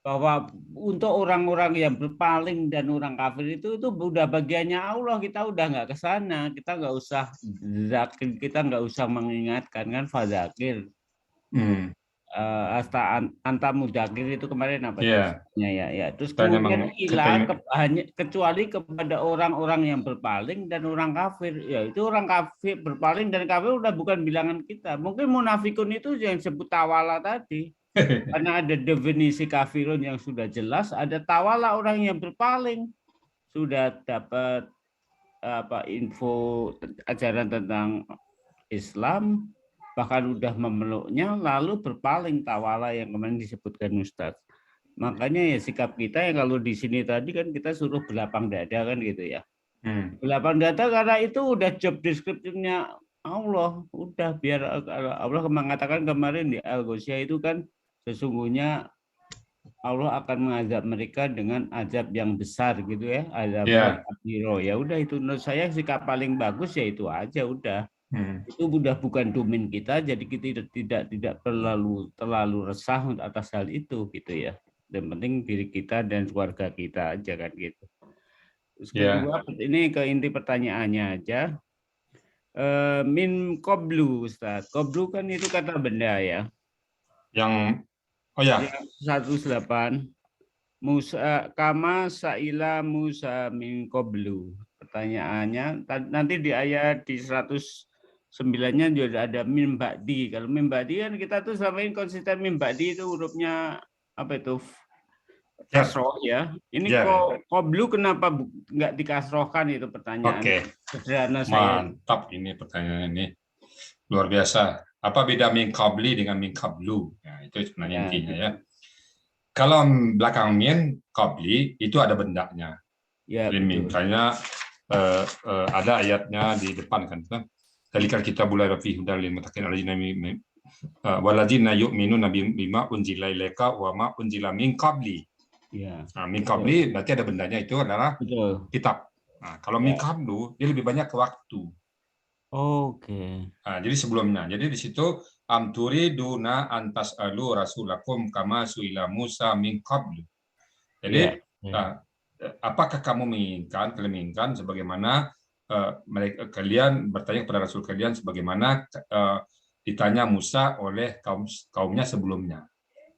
bahwa untuk orang-orang yang berpaling dan orang kafir itu udah bagiannya Allah, kita udah nggak ke sana, kita nggak usah zakir, kita nggak usah mengingatkan kan fadzakir. Asta Antamudakir itu kemarin apa ya. Terus Dan kemudian hilang kecuali kepada orang-orang yang berpaling dan orang kafir. Ya itu orang kafir berpaling dan kafir udah bukan bilangan kita. Mungkin munafikun itu yang disebut tawala tadi. Karena ada definisi kafirun yang sudah jelas, ada tawala orang yang berpaling sudah dapat info ajaran tentang Islam, bahkan udah memeluknya, lalu berpaling tawala yang kemarin disebutkan Ustadz. Makanya ya sikap kita yang kalau di sini tadi kan kita suruh berlapang dada kan gitu ya. Berlapang dada karena itu udah job description-nya Allah. Udah biar Allah mengatakan kemarin di Al-Ghoshiyah itu kan sesungguhnya Allah akan mengazab mereka dengan azab yang besar gitu ya. Azab kabiro. Ya udah itu menurut saya sikap paling bagus ya itu aja udah. Itu udah bukan domain kita, jadi kita tidak terlalu resah atas hal itu gitu ya. Yang penting diri kita dan keluarga kita aja kan gitu. Terus kedua, ini ke inti pertanyaannya aja. Min qablu Ustaz. Qablu kan itu kata benda ya. Yang 108. Musa kama sa'ila Musa min qablu. Pertanyaannya nanti di ayat di 109-nya juga ada min ba'di. Kalau min ba'di kan kita tuh selama ini konsisten min ba'di itu hurufnya apa itu? Kasroh ya. Ini kok qablu kenapa nggak dikasrohkan itu pertanyaan. Sederhana saya. Mantap ini pertanyaan ini. Luar biasa. Apa beda min qabli dengan min qablu? Nah, itu sebenarnya intinya ya. Kalau belakang min qabli itu ada bendanya. Ya, misalnya ada ayatnya di depan kan. Talikal kita bulai rafi hudal lil muttaqin waladzina yu'minuna bima unzila ilaika wa ma unzila min qabli. Ya. Nah, min qabli berarti ada bendanya itu adalah kitab. Nah, kalau min qablu dia lebih banyak ke waktu. Oke. Nah, jadi sebelumnya. Jadi di situ turiduna antas alu rasulakum kama suila Musa min qablu. Jadi apakah kamu menginginkan sebagaimana kalian bertanya kepada Rasul kalian sebagaimana ditanya Musa oleh kaumnya sebelumnya.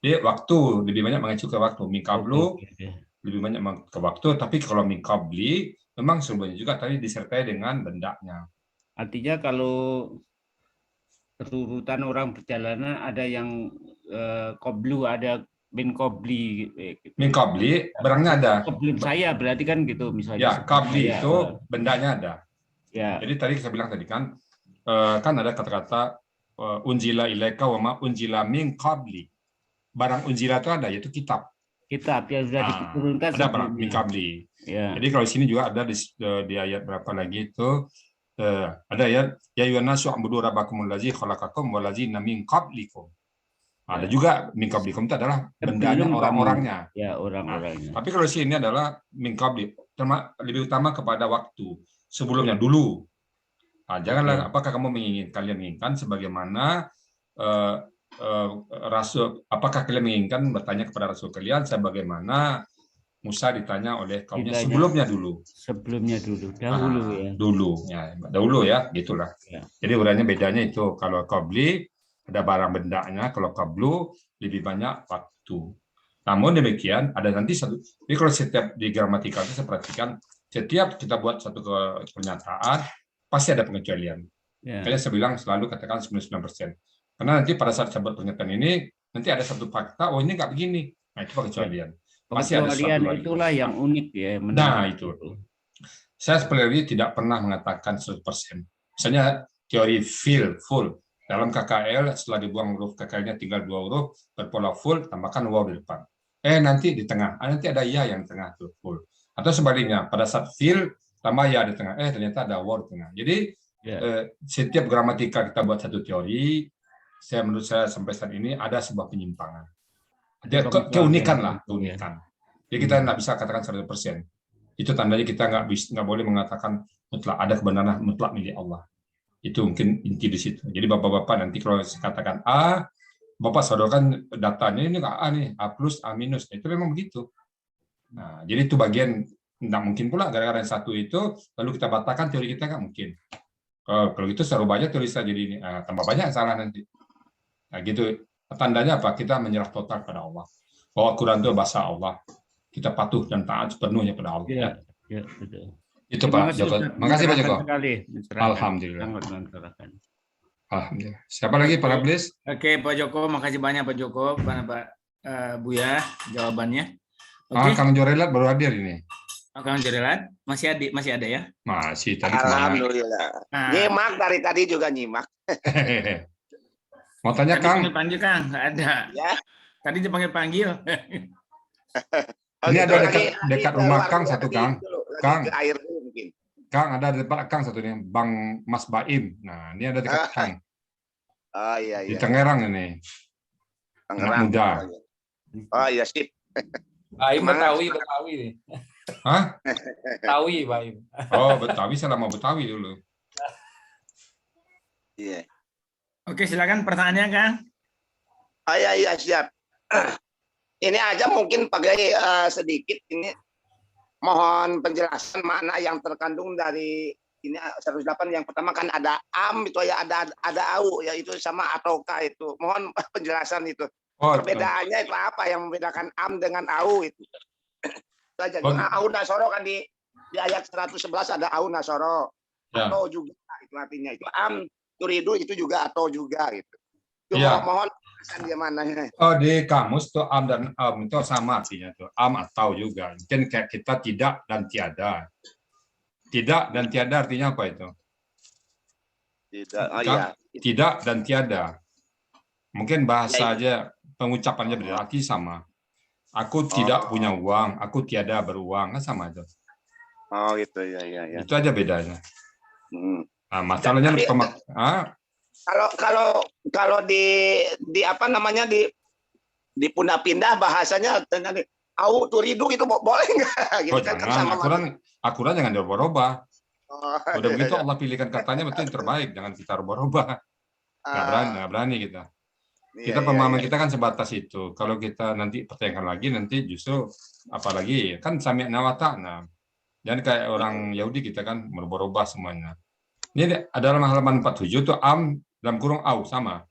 Jadi waktu lebih banyak mengacu ke waktu. Min qablu lebih banyak ke waktu, tapi kalau min qabli memang sebelumnya juga tadi disertai dengan bendanya. Artinya kalau urutan orang perjalanan ada yang qablu, ada min qabli. Min qabli barangnya ada. Sebelum saya berarti kan gitu misalnya. Ya, qabli itu bendanya ada. Ya. Jadi tadi saya bilang tadi kan ada kata-kata unzila ilaika wa ma unzila min qabli. Barang unzila itu ada, yaitu kitab. Kitab yang sudah diturunkan ada barang min qabli. Ya. Jadi kalau di sini juga ada di ayat berapa lagi itu ada ayat ya yunasu ambudu rabbakumul ladzi khalaqakum wal ladzina min qablikum. Ada juga min qablikum itu adalah bendanya orang-orangnya. Ya, orang-orangnya. Tapi kalau di sini adalah min qabli, lebih utama kepada waktu sebelumnya dulu. Nah, janganlah apakah kamu menginginkan sebagaimana rasul, apakah kalian menginginkan bertanya kepada rasul kalian sebagaimana Musa ditanya oleh kaumnya sebelumnya dulu. Sebelumnya dulu, dahulu ya. Dahulu ya, gitulah. Ya. Jadi uraiannya bedanya itu kalau qabli ada barang bendanya, kalau qablu lebih banyak waktu. Namun demikian ada nanti satu. Jadi kalau setiap di gramatikal itu saya perhatikan setiap kita buat satu pernyataan pasti ada pengecualian. Ya. Makanya saya bilang selalu katakan 99%. Karena nanti pada saat saya buat pernyataan ini nanti ada satu fakta, oh ini nggak begini. Nah itu pengecualian. Masih ada sesuatu lagi. Itulah yang unik ya. Nah itu. Saya sebenarnya tidak pernah mengatakan 100%. Misalnya teori full. Dalam KKL setelah dibuang huruf KKL-nya tinggal 2 huruf berpola full, tambahkan waw di depan. Nanti di tengah, nanti ada ya yang tengah tuh full. Atau sebaliknya, pada saat fill tambah ya di tengah, ternyata ada waw di tengah. Jadi setiap gramatika kita buat satu teori, menurut saya sampai saat ini ada sebuah penyimpangan. Ada keunikan lah, keunikan. Jadi kita nggak bisa katakan 100%. Itu tandanya kita nggak boleh mengatakan mutlak, ada kebenaran mutlak milik Allah. Itu mungkin inti di situ. Jadi bapak-bapak nanti kalau katakan A, bapak sodorkan datanya ini nggak A nih, A plus, A minus. Itu memang begitu. Nah, jadi itu bagian nggak mungkin pula gara-gara yang satu itu lalu kita batalkan teori kita nggak mungkin. Kalau itu seru banyak teori saya jadi ini tambah banyak salah nanti. Nah gitu. Tandanya apa? Kita menyerah total pada Allah. Bahwa Quran itu bahasa Allah. Kita patuh dan taat sepenuhnya pada Allah. Ya, ya, betul. Itu Pak Joko. Makasih Pak Joko. Alhamdulillah. Alhamdulillah. Siapa lagi Pak Rablis? Oke Pak Joko, makasih banyak Pak Joko, Pak Buya jawabannya. Oke. Kang Jorelat baru hadir ini. Kang Jorelat masih ada ya? Masih tadi. Alhamdulillah. Nyimak dari tadi juga nyimak. Mau tanya tadi Kang? Panggil Kang, nggak ada. Ya. Tadi dipanggil. Ini ada dekat rumah Kang satu Kang. Kang. Ke air dulu mungkin. Kang ada dekat Kang satu nih, Bang Mas Baim. Nah, ini ada dekat Kang. Oh iya Di iya. Tangerang ini. Anak muda. Oh iya sip. Baim Betawi nih. Hah? Betawi Baim. Oh, Betawi selama Betawi dulu. Iya. Oke, silakan pertanyaannya Kang. Oh iya siap. Ini aja mungkin pakai sedikit ini mohon penjelasan makna yang terkandung dari ini 108 yang pertama kan ada am itu ya ada au ya itu sama ataukah itu. Mohon penjelasan itu. Perbedaannya itu apa yang membedakan am dengan au itu? Itu aja. Au nasoro kan di ayat 111 ada au nasoro. Ya. Atau juga itu artinya itu am turidu itu juga atau juga gitu. Itu Ya. mohon dia mana? Oh, di kamus tuh am dan am itu sama artinya tuh. Am atau juga. Mungkin kayak kita tidak dan tiada. Tidak dan tiada artinya apa itu? Tidak. Oh iya. Tidak dan tiada. Mungkin bahasa aja pengucapannya berarti sama. Aku tidak punya uang, aku tiada beruang, kan sama aja. Oh gitu ya. Itu aja bedanya. Nah, masalahnya kalau di apa namanya di pindah bahasanya tentang au turidu itu boleh nggak? Gitu, jangan. Akuran jangan dirubah-rubah. Udah begitu Allah pilihkan katanya betul yang terbaik, jangan kita rubah-rubah. Nggak berani kita. Kita pemahaman kita kan sebatas itu. Kalau kita nanti pertanyakan lagi, nanti justru apalagi kan sami'na wa ta'na. Dan kayak orang Yahudi kita kan merubah-rubah semuanya. Ini adalah halaman 47 tuh am dalam kurung au sama.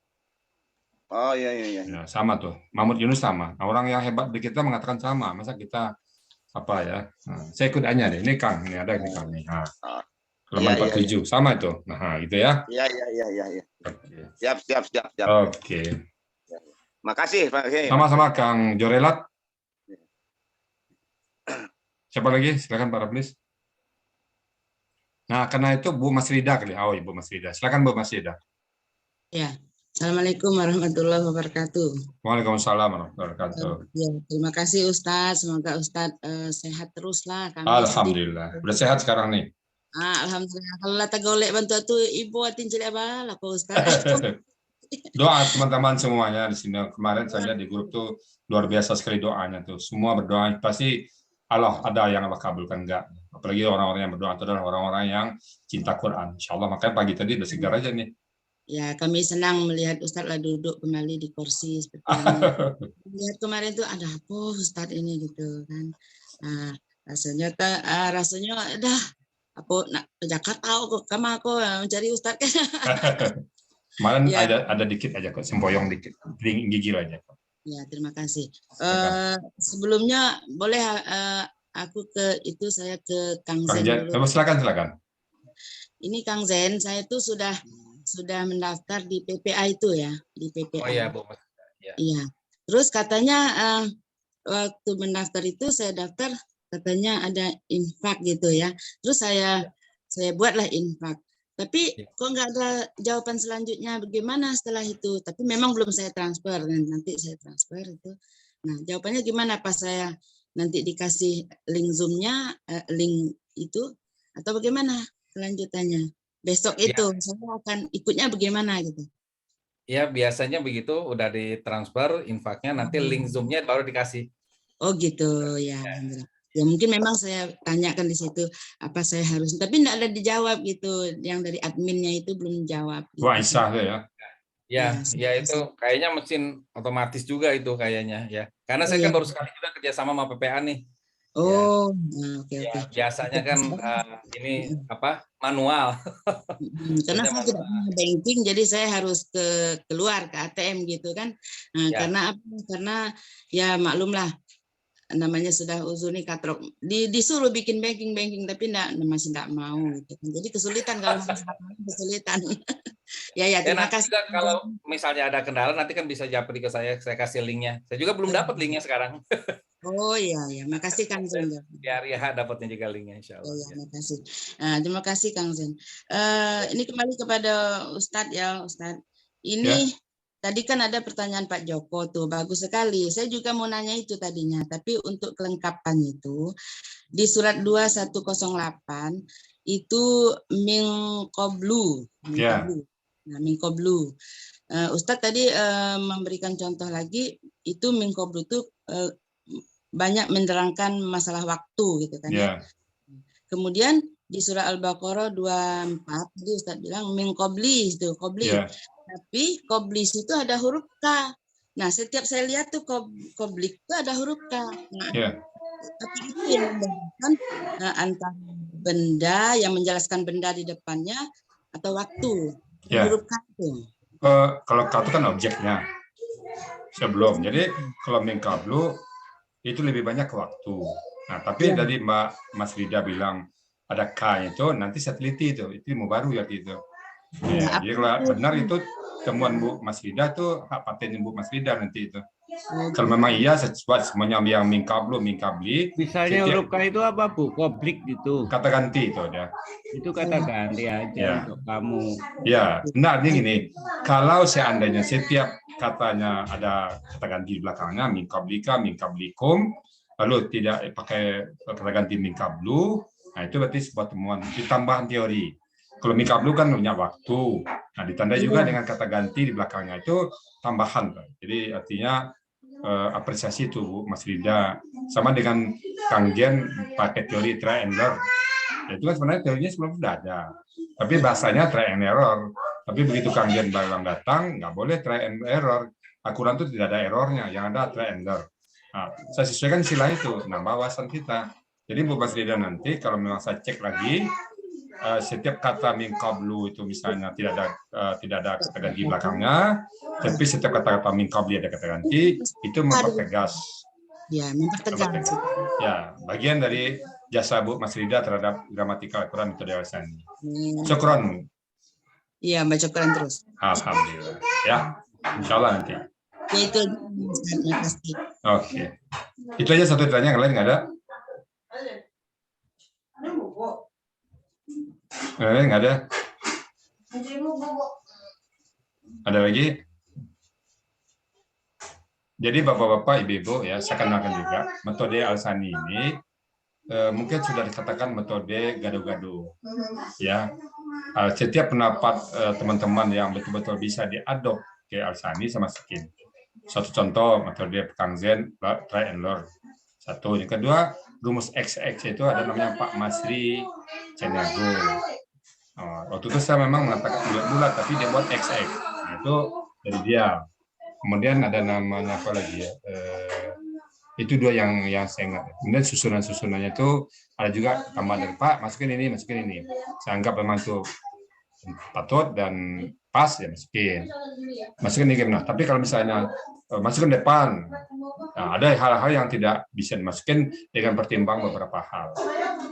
Oh iya. Ya, sama tuh. Mahmud Yunus sama. Nah, orang yang hebat di kita mengatakan sama. Masa kita apa ya? Nah, saya ikut aja deh. Ini Kang, ini ada ini Kang nih. Nah, halaman 47 sama itu. Nah, gitu ya. Iya. Siap. Oke. Makasih Pak. Sama-sama Kang Jorelat. Siapa lagi? Silakan Pak Rablis. Nah, karena itu Bu Mas Rida kali. Oh, Ibu Mas Rida. Silakan Bu Mas Rida. Ya. Assalamualaikum warahmatullahi wabarakatuh. Waalaikumsalam warahmatullahi wabarakatuh. Ya, terima kasih Ustadz. Semoga Ustadz sehat terus lah. Alhamdulillah. Udah sehat sekarang nih. Alhamdulillah. Kalau lata golek bantu tuh ibu atin jadi apa lah Pak Ustadz. Doa teman-teman semuanya di sini. Kemarin saya lihat di grup tuh luar biasa sekali doanya tuh. Semua berdoa pasti Allah ada yang Allah kabulkan enggak. Apalagi orang-orang yang berdoa itu adalah orang-orang yang cinta Quran. Insya Allah makanya pagi tadi udah segar aja nih. Ya, kami senang melihat Ustadz lah duduk kembali di kursi seperti ini. Lihat kemarin tuh ada apa Ustadz ini gitu kan. Nah, rasanya dah apa nak ke Jakarta aku mencari Ustadz kan. Kemarin ada dikit aja kok, semboyong dikit, gigil aja kok. Ya, terima kasih. Sebelumnya boleh aku saya ke Kang Zen dulu. Silakan. Ini Kang Zen, saya itu sudah mendaftar di PPA itu ya, di PPA. Oh iya, Bu. Iya. Terus katanya waktu mendaftar itu saya daftar katanya ada infak gitu ya. Terus saya buatlah infak. Tapi kok nggak ada jawaban selanjutnya bagaimana setelah itu. Tapi memang belum saya transfer dan nanti saya transfer itu. Nah, jawabannya gimana pas saya nanti dikasih link Zoom-nya, link itu atau bagaimana kelanjutannya? Besok itu saya akan ikutnya bagaimana gitu. Ya, biasanya begitu udah ditransfer infaknya nanti link Zoom-nya baru dikasih. Oh gitu ya. Ya mungkin memang saya tanyakan di situ apa saya harus, tapi enggak ada dijawab gitu. Yang dari adminnya itu belum jawab. Gitu. Wah, Aisyah ya. Ya itu kayaknya mesin otomatis juga itu kayaknya ya. Karena saya kan baru sekali juga kerja sama PPA nih. Oh, oke. Biasanya kan ini apa manual. Karena saya tidak punya banking, jadi saya harus keluar ke ATM gitu kan. Nah, karena apa? Karena ya maklumlah, namanya sudah uzuni katrok, disuruh bikin banking tapi masih enggak mau gitu. Jadi kesulitan kalau kesulitan. ya terima kasih. Juga kalau misalnya ada kendala nanti kan bisa japri ke saya kasih linknya. Saya juga belum dapat linknya sekarang. Oh iya, makasih Kang Zen. Di area dapatnya juga linknya insya Allah. Makasih. Terima kasih Kang Zen. Ini kembali kepada Ustadz ya, Ustadz. Ini tadi kan ada pertanyaan Pak Joko tuh, bagus sekali. Saya juga mau nanya itu tadinya, tapi untuk kelengkapan itu di surat 2108 itu Minkoblu. Nah, Minkoblu. Ustadz tadi memberikan contoh lagi, itu Minkoblu itu banyak menerangkan masalah waktu gitu kan ya. Kemudian di surah Al-Baqarah 24 tadi Ustadz bilang Minkobli itu Kobli. Tapi Koblis itu ada huruf K. Nah, setiap saya lihat tuh Koblik itu ada huruf K. Nah, tapi itu yang membedakan antara benda yang menjelaskan benda di depannya atau waktu. Huruf K itu. Kalau K itu kan objeknya. Sebelum. Jadi kalau Minkablu itu lebih banyak ke waktu. Nah, tapi dari Mas Rida bilang ada K itu, nanti saya teliti itu ilmu baru ya gitu. Jadi kalau benar itu temuan Bu Mas Rida itu hak paten Bu Mas Rida nanti itu. Kalau memang iya sesuai semuanya yang Minkablu, Minkabli. Misalnya huruf K itu apa Bu? Koblik gitu. Kata ganti itu ada. Itu kata ganti aja untuk kamu. Ya, benar gini. Kalau seandainya setiap katanya ada kata ganti di belakangnya, Minkablika, Minkablikum, lalu tidak pakai kata ganti Minkablu, nah itu berarti sebuah temuan. Itu tambahan teori. Kalau Minkablu kan punya waktu. Nah, ditandai juga dengan kata ganti di belakangnya itu tambahan. Jadi artinya apresiasi itu Bu Mas Rida. Sama dengan Kang Jen pakai teori try and error. Itu kan sebenarnya teorinya sebelum sudah ada. Tapi bahasanya try and error. Tapi begitu Kang Jen barang datang, nggak boleh try and error. Al-Quran itu tidak ada errornya, yang ada try and error. Nah, saya sesuaikan istilah itu, nambah wawasan kita. Jadi Bu Mas Rida nanti kalau memang saya cek lagi, setiap kata Minkablu itu misalnya tidak ada kata ganti belakangnya, tapi setiap kata-kata Minkabli ada kata ganti, itu mempertegas. Ya, mempertegas. Ya, bagian dari jasa Bu Mas Rida terhadap gramatikal Al-Quran metode Al-Sani. Syukron. Iya, baca Quran terus. Alhamdulillah. Ya, insya Allah nanti. Ya, itu. Terima kasih. Oke. Itu aja satu tanya, yang lain nggak ada? Nggak ada. Ada lagi? Jadi Bapak-Bapak, Ibu-Ibu, ya, saya kenalkan juga metode Al-Sani ini mungkin sudah dikatakan metode gado-gado. Ya, setiap pendapat teman-teman yang betul-betul bisa diadop ke Al-Sani sama Skin. Satu contoh metode Kang Zen, try and learn. Satu, yang kedua rumus XX itu ada namanya Pak Masri Cenago. Waktu itu saya memang mengatakan bulat-bulat, tapi dia buat XX. Nah, itu dari dia. Kemudian ada namanya apa lagi ya? Itu dua yang saya ingat. Kemudian susunan-susunannya itu ada juga tambahan dari Pak, masukin ini. Saya anggap memang itu patut dan pas ya masukin ini gimana. Tapi kalau misalnya masukin depan, nah, ada hal-hal yang tidak bisa dimasukin dengan pertimbang beberapa hal.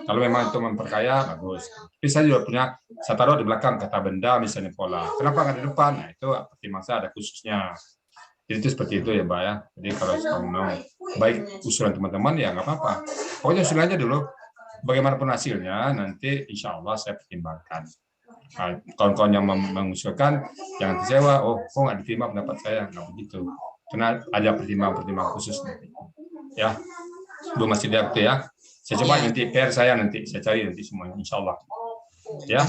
Kalau memang itu memperkaya, bagus. Tapi saya juga punya, saya taruh di belakang kata benda misalnya pola. Kenapa nggak di depan? Nah, itu pertimbangan saya ada khususnya. Jadi itu seperti itu ya Mbak ya. Jadi kalau mau baik usulan teman-teman ya nggak apa-apa. Pokoknya usulannya dulu. Bagaimanapun hasilnya nanti insya Allah saya pertimbangkan. Nah, kawan-kawan yang mengusulkan jangan kecewa. Oh, kok nggak diterima pendapat saya? Nggak begitu. Karena ada pertimbangan khusus nanti. Ya, Bu masih ada waktu ya. Saya coba nanti PR saya nanti saya cari nanti semuanya insya Allah. Ya,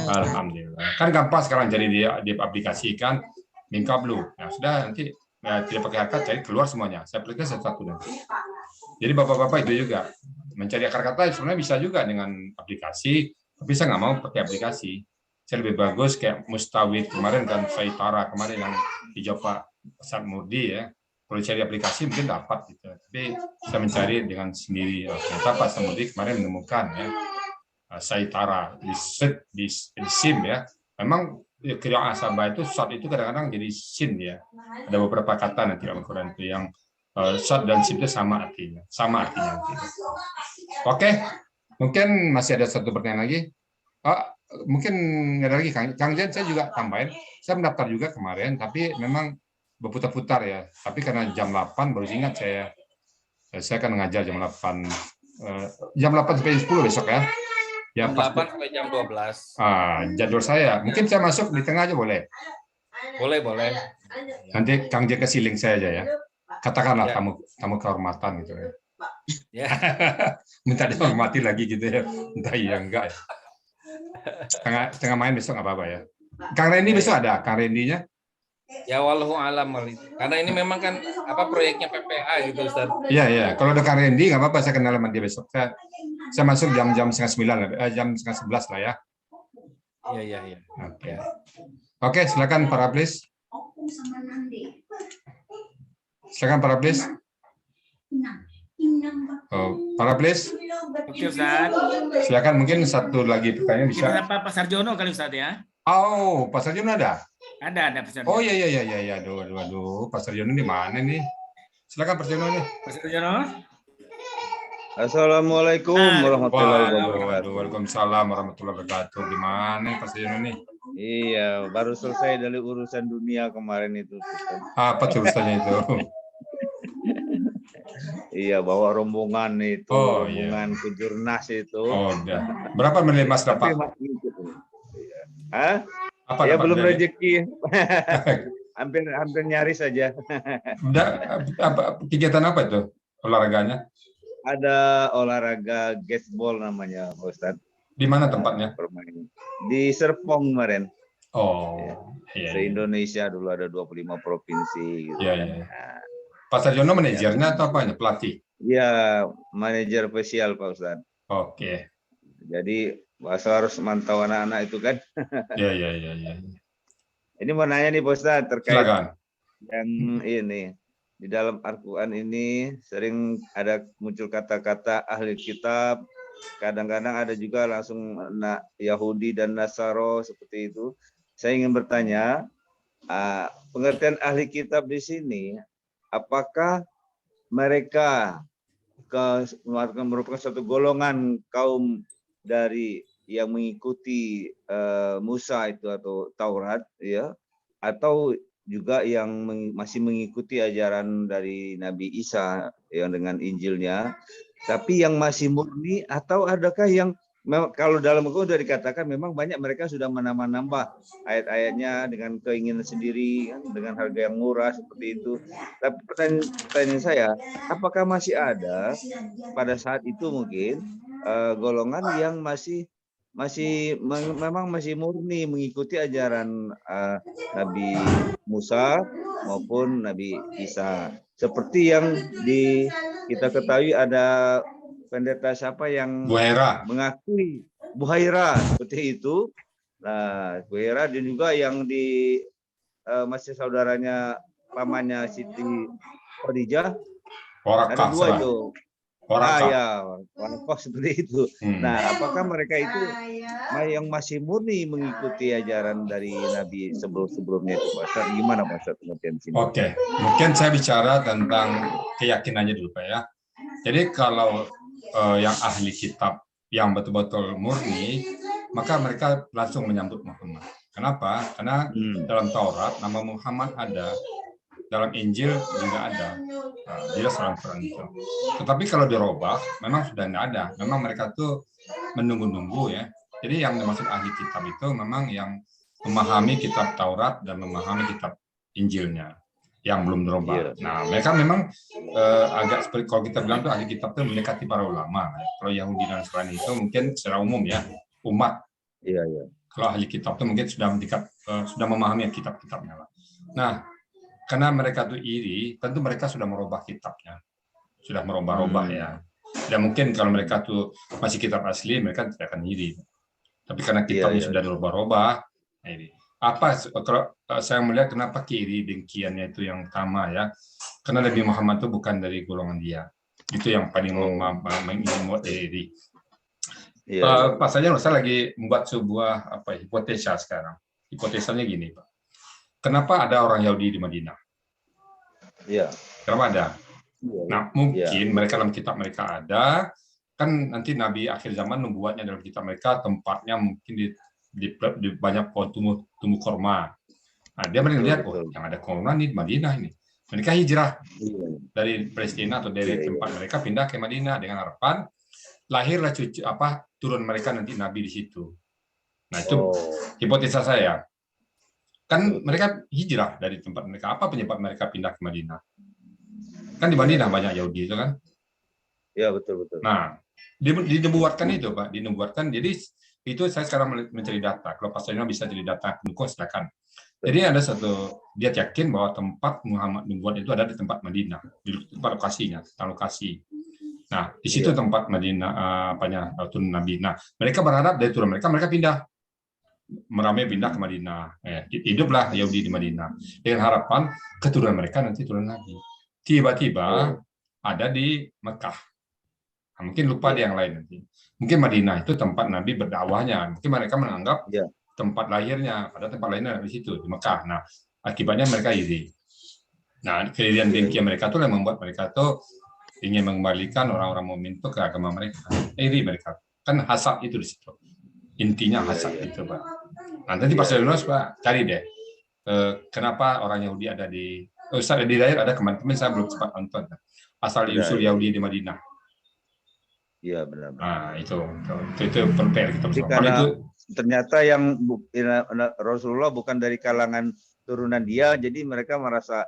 alhamdulillah. Kan gampang sekarang jadi dia aplikasikan. Minkablu. Nah, sudah nanti tidak pakai akar cari keluar semuanya. Saya aplikasi satu-satu nanti. Jadi Bapak-bapak itu juga mencari akar kata sebenarnya bisa juga dengan aplikasi, tapi saya nggak mau pakai aplikasi. Saya lebih bagus kayak Mustawid kemarin dan Faitara kemarin yang dijawab Pak Ustadz Murdi ya. Kalau cari aplikasi mungkin dapat gitu. Tapi saya mencari dengan sendiri. Ternyata Pak Samudi kemarin menemukan ya Saitara di SIM ya. Memang qiraah Sabah itu shad itu kadang-kadang jadi sin ya. Ada beberapa kata nanti Al-Qur'an itu yang shad dan sin itu sama artinya. Oke. Mungkin masih ada satu pertanyaan lagi. Mungkin ada lagi Kang Jen, saya juga tambahin. Saya mendaftar juga kemarin, tapi memang berputar-putar ya. Tapi karena jam 8 baru ingat saya akan mengajar jam 8 sampai 10 besok ya. Ya, jam 8 sampai jam 12. Jadwal saya. Mungkin saya masuk di tengah aja boleh? Boleh. Nanti Kang Jen kasih link saya aja ya. Katakanlah tamu kehormatan gitu ya. Ya. Minta dihormati lagi gitu ya. Entah iya enggak ya. Tengah main besok nggak apa-apa ya. Kang Randy besok ada? Kang Randy-nya? Ya wallahu alam. Karena ini memang kan proyeknya PPA gitu Ustaz. Iya. Kalau ada Kang Randy nggak apa-apa, saya kenal sama dia besok. Saya masuk jam 8:30, jam 9:30 lah ya. Iya. Oke, silakan para please. Silakan para please. Para please. Oke Ustaz. Silakan mungkin satu lagi pertanyaan bisa. Kita Pak Sarjono kali Ustaz ya. Pak Sarjono ada? Ada Pak Sarjono. Oh iya. Aduh, Pak Sarjono di mana nih? Silakan Pak Sarjono nih. Pak Sarjono. Assalamualaikum warahmatullahi wabarakatuh. Waalaikumsalam warahmatullahi wabarakatuh. Gimana Pak Sarjono nih? Iya, baru selesai dari urusan dunia kemarin itu. Apa tuh urusannya itu? Iya, bawa rombongan itu, rombongan ke Jurnas itu. Udah. Berapa medali Mas dapat? Ya belum rezeki. hampir nyaris saja. Udah, kegiatan apa itu olahraganya? Ada olahraga gasball namanya, Pak Ustadz. Di mana tempatnya? Di Serpong kemarin. Iya. Se-Indonesia dulu ada 25 provinsi. Gitu. Iya. Pak Sarjono manajernya atau apa? Pelatih? Iya, manajer spesial Pak Ustadz. Oke. Jadi harus mantau anak-anak itu kan. Iya. Ini mau nanya nih Pak Ustadz terkait Silakan. yang ini. Di dalam Al-Quran ini sering ada muncul kata-kata ahli kitab. Kadang-kadang ada juga langsung Yahudi dan Nasaro seperti itu. Saya ingin bertanya, pengertian ahli kitab di sini, apakah mereka merupakan suatu golongan kaum dari yang mengikuti Musa itu atau Taurat, ya, atau juga yang masih mengikuti ajaran dari Nabi Isa yang dengan Injilnya, tapi yang masih murni, atau adakah yang kalau dalam Al-Quran sudah dikatakan memang banyak mereka sudah menambah-nambah ayat-ayatnya dengan keinginan sendiri, dengan harga yang murah seperti itu. Tapi pertanyaan saya, apakah masih ada pada saat itu mungkin golongan yang memang masih murni mengikuti ajaran Nabi Musa maupun Nabi Isa, seperti yang kita ketahui ada pendeta siapa yang mengakui Buhaira seperti itu. Nah, Buhaira dan juga yang masih saudaranya pamannya Siti Khadijah. Ada dua itu. Warakah seperti itu. Nah, apakah mereka itu yang masih murni mengikuti ajaran dari Nabi sebelum-sebelumnya itu, Pak Ustaz? Gimana Pak Ustaz pengertian sini? Oke, mungkin saya bicara tentang keyakinannya dulu Pak ya. Jadi kalau yang ahli kitab yang betul-betul murni, maka mereka langsung menyambut Muhammad. Kenapa? Karena dalam Taurat nama Muhammad ada, dalam Injil juga ada, jelas dalam Quran itu. Tetapi kalau dirubah, memang sudah tidak ada. Memang mereka tuh menunggu-nunggu ya. Jadi yang dimaksud ahli kitab itu memang yang memahami kitab Taurat dan memahami kitab Injilnya yang belum dirubah. Nah, mereka memang agak seperti kalau kita bilang tuh ahli kitab itu mendekati para ulama. Kalau Yahudi dan Nasrani itu mungkin secara umum ya umat. Iya. Kalau ahli kitab itu mungkin sudah memahami kitab-kitabnya lah. Nah, karena mereka tuh iri, tentu mereka sudah merubah kitabnya, sudah merubah-rubah ya. Dan mungkin kalau mereka tuh masih kitab asli, mereka tidak akan iri. Tapi karena kitabnya sudah dirubah-rubah, iri. apa kalau saya melihat kenapa kiri dengkiannya itu yang utama ya, karena Nabi Muhammad itu bukan dari golongan dia, itu yang paling mengimuat diri. Pasalnya saya lagi membuat sebuah hipotesa sekarang. Hipotesanya gini Pak, kenapa ada orang Yahudi di Madinah? Iya. Kenapa ada? Nah mungkin mereka dalam kitab mereka ada, kan nanti Nabi akhir zaman membuatnya dalam kitab mereka, tempatnya mungkin di banyak pohon tumbuh korma. Nah, dia melihat yang ada korma di Madinah ini. Mereka hijrah dari Palestina atau dari tempat mereka pindah ke Madinah dengan harapan lahirlah turun mereka nanti Nabi di situ. Nah itu hipotesa saya. Kan mereka hijrah dari tempat mereka. Apa penyebab mereka pindah ke Madinah? Kan di Madinah banyak Yahudi itu kan? Iya betul. Nah dinubuatkan itu Pak, dinubuatkan. Jadi itu saya sekarang mencari data. Kalau Pak Sarjono bisa cari data pendukung silakan. Jadi ada dia yakin bahwa tempat Muhammad nubuat itu ada di tempat Madinah, di tempat lokasinya, tentang lokasi. Nah di situ tempat Madinah turun Nabi. Nah mereka berharap dari turun mereka pindah, meramai pindah ke Madinah. Hiduplah Yahudi di Madinah dengan harapan keturunan mereka nanti turun Nabi. Tiba-tiba ada di Mekah. Nah, mungkin lupa di yang lain nanti. Mungkin Madinah itu tempat Nabi berdakwahnya. Mungkin mereka menganggap tempat lahirnya, pada tempat lainnya di situ di Mekah. Nah, akibatnya mereka iri. Nah, keirian dengki mereka itu yang membuat mereka tuh ingin mengembalikan orang-orang mukmin itu ke agama mereka. Iri mereka. Kan hasad itu di situ. Intinya hasad itu, Pak. Nah, nanti Pak Sarjono Pak cari deh. Kenapa orang Yahudi ada di Ustaz di daerah ada kemarin saya belum sempat nonton. Asal usul Yahudi di Madinah. Iya benar. Nah itu prepare kita bersama. Karena itu ternyata yang Rasulullah bukan dari kalangan turunan dia, jadi mereka merasa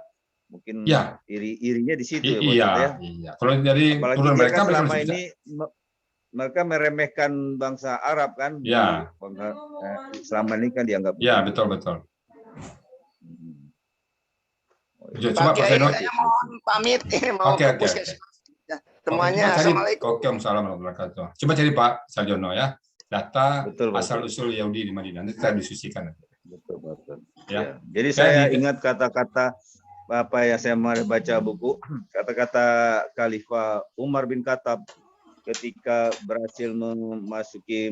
mungkin irinya di situ. Iya. Kalau dari turunan mereka selama ini mereka meremehkan bangsa Arab kan? Iya. Selama ini kan dianggap. Iya betul. Coba Pak Sarjono mohon pamit mau fokus ke semuanya. Assalamualaikum. Waalaikumsalam warahmatullahi wabarakatuh. Coba cari Pak Sarjono ya data asal-usul Yahudi di Madinah. Nanti kita diskusikan. Betul. Ya. Jadi saya ingat kata-kata apa ya, saya baca buku kata-kata Khalifah Umar bin Khattab ketika berhasil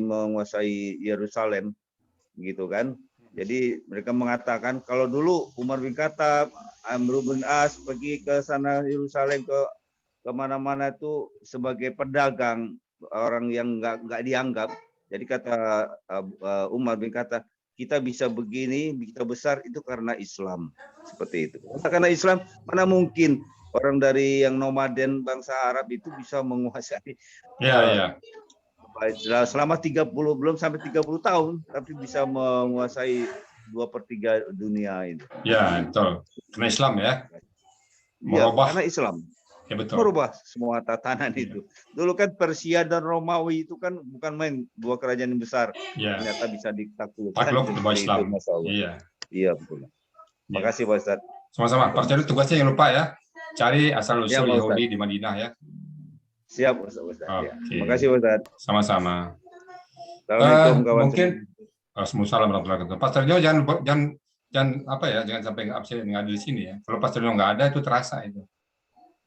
menguasai Yerusalem, gitu kan. Jadi mereka mengatakan kalau dulu Umar bin Khattab, Amr bin As pergi ke sana Yerusalem ke mana-mana itu sebagai pedagang, orang yang nggak dianggap. Jadi kata Umar bin Khattab, kita bisa begini, kita besar itu karena Islam, seperti itu. Karena Islam, mana mungkin orang dari yang nomaden bangsa Arab itu bisa menguasai. Selama 30 belum sampai 30 tahun, tapi bisa menguasai 2/3 dunia itu. Ya, betul. Karena Islam ya. Merubah. Karena Islam. Ya, betul. Merubah semua tatanan itu. Dulu kan Persia dan Romawi itu kan bukan main, dua kerajaan yang besar. Ternyata bisa ditaklukkan. Islam. Iya, betul. Makasih Pak Ustadz. Sama-sama. Pak Sarjono tugasnya jangan lupa ya. Cari asal-usul Yahudi di Madinah ya. Siap Ustaz. Terima kasih Ustaz. Sama-sama. Assalamualaikum kawan. Mungkin Assalamualaikum warahmatullahi wabarakatuh. Pak Sarjono jangan apa ya, jangan sampai nggak absen nggak ada di sini ya. Kalau Pak Sarjono nggak ada itu terasa itu.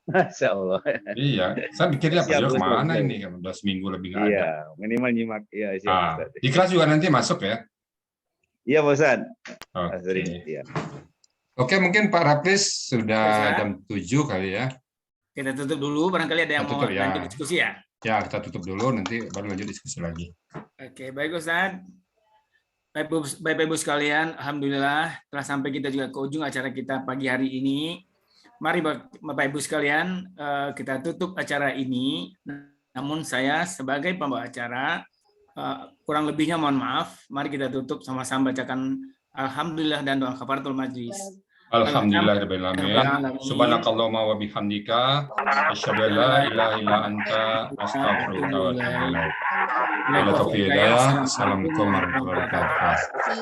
Masya Allah. Iya, saya pikirnya Pak Sarjono kemana ini kan udah seminggu lebih nggak ada. Iya, minimal nyimak. Iya, siap. Di kelas juga nanti masuk ya. Iya Pak Ustaz. Oke, mungkin Pak Raplis sudah jam 7 kali ya. Kita tutup dulu, barangkali ada yang mau lanjut diskusi ya? Ya, kita tutup dulu, nanti baru lanjut diskusi lagi. Oke, baik Ustaz. Bapak Ibu sekalian, Alhamdulillah telah sampai kita juga ke ujung acara kita pagi hari ini. Mari Bapak Ibu sekalian, kita tutup acara ini. Namun saya sebagai pembawa acara, kurang lebihnya mohon maaf. Mari kita tutup sama-sama bacakan Alhamdulillah dan doa kafaratul majlis. Alhamdulillahirabbil alamin. Subhanakallahumma wa bihamdika asyhadu an la ilaha illa anta astaghfiruka wa atubu ilaik. Assalamualaikum warahmatullahi wabarakatuh.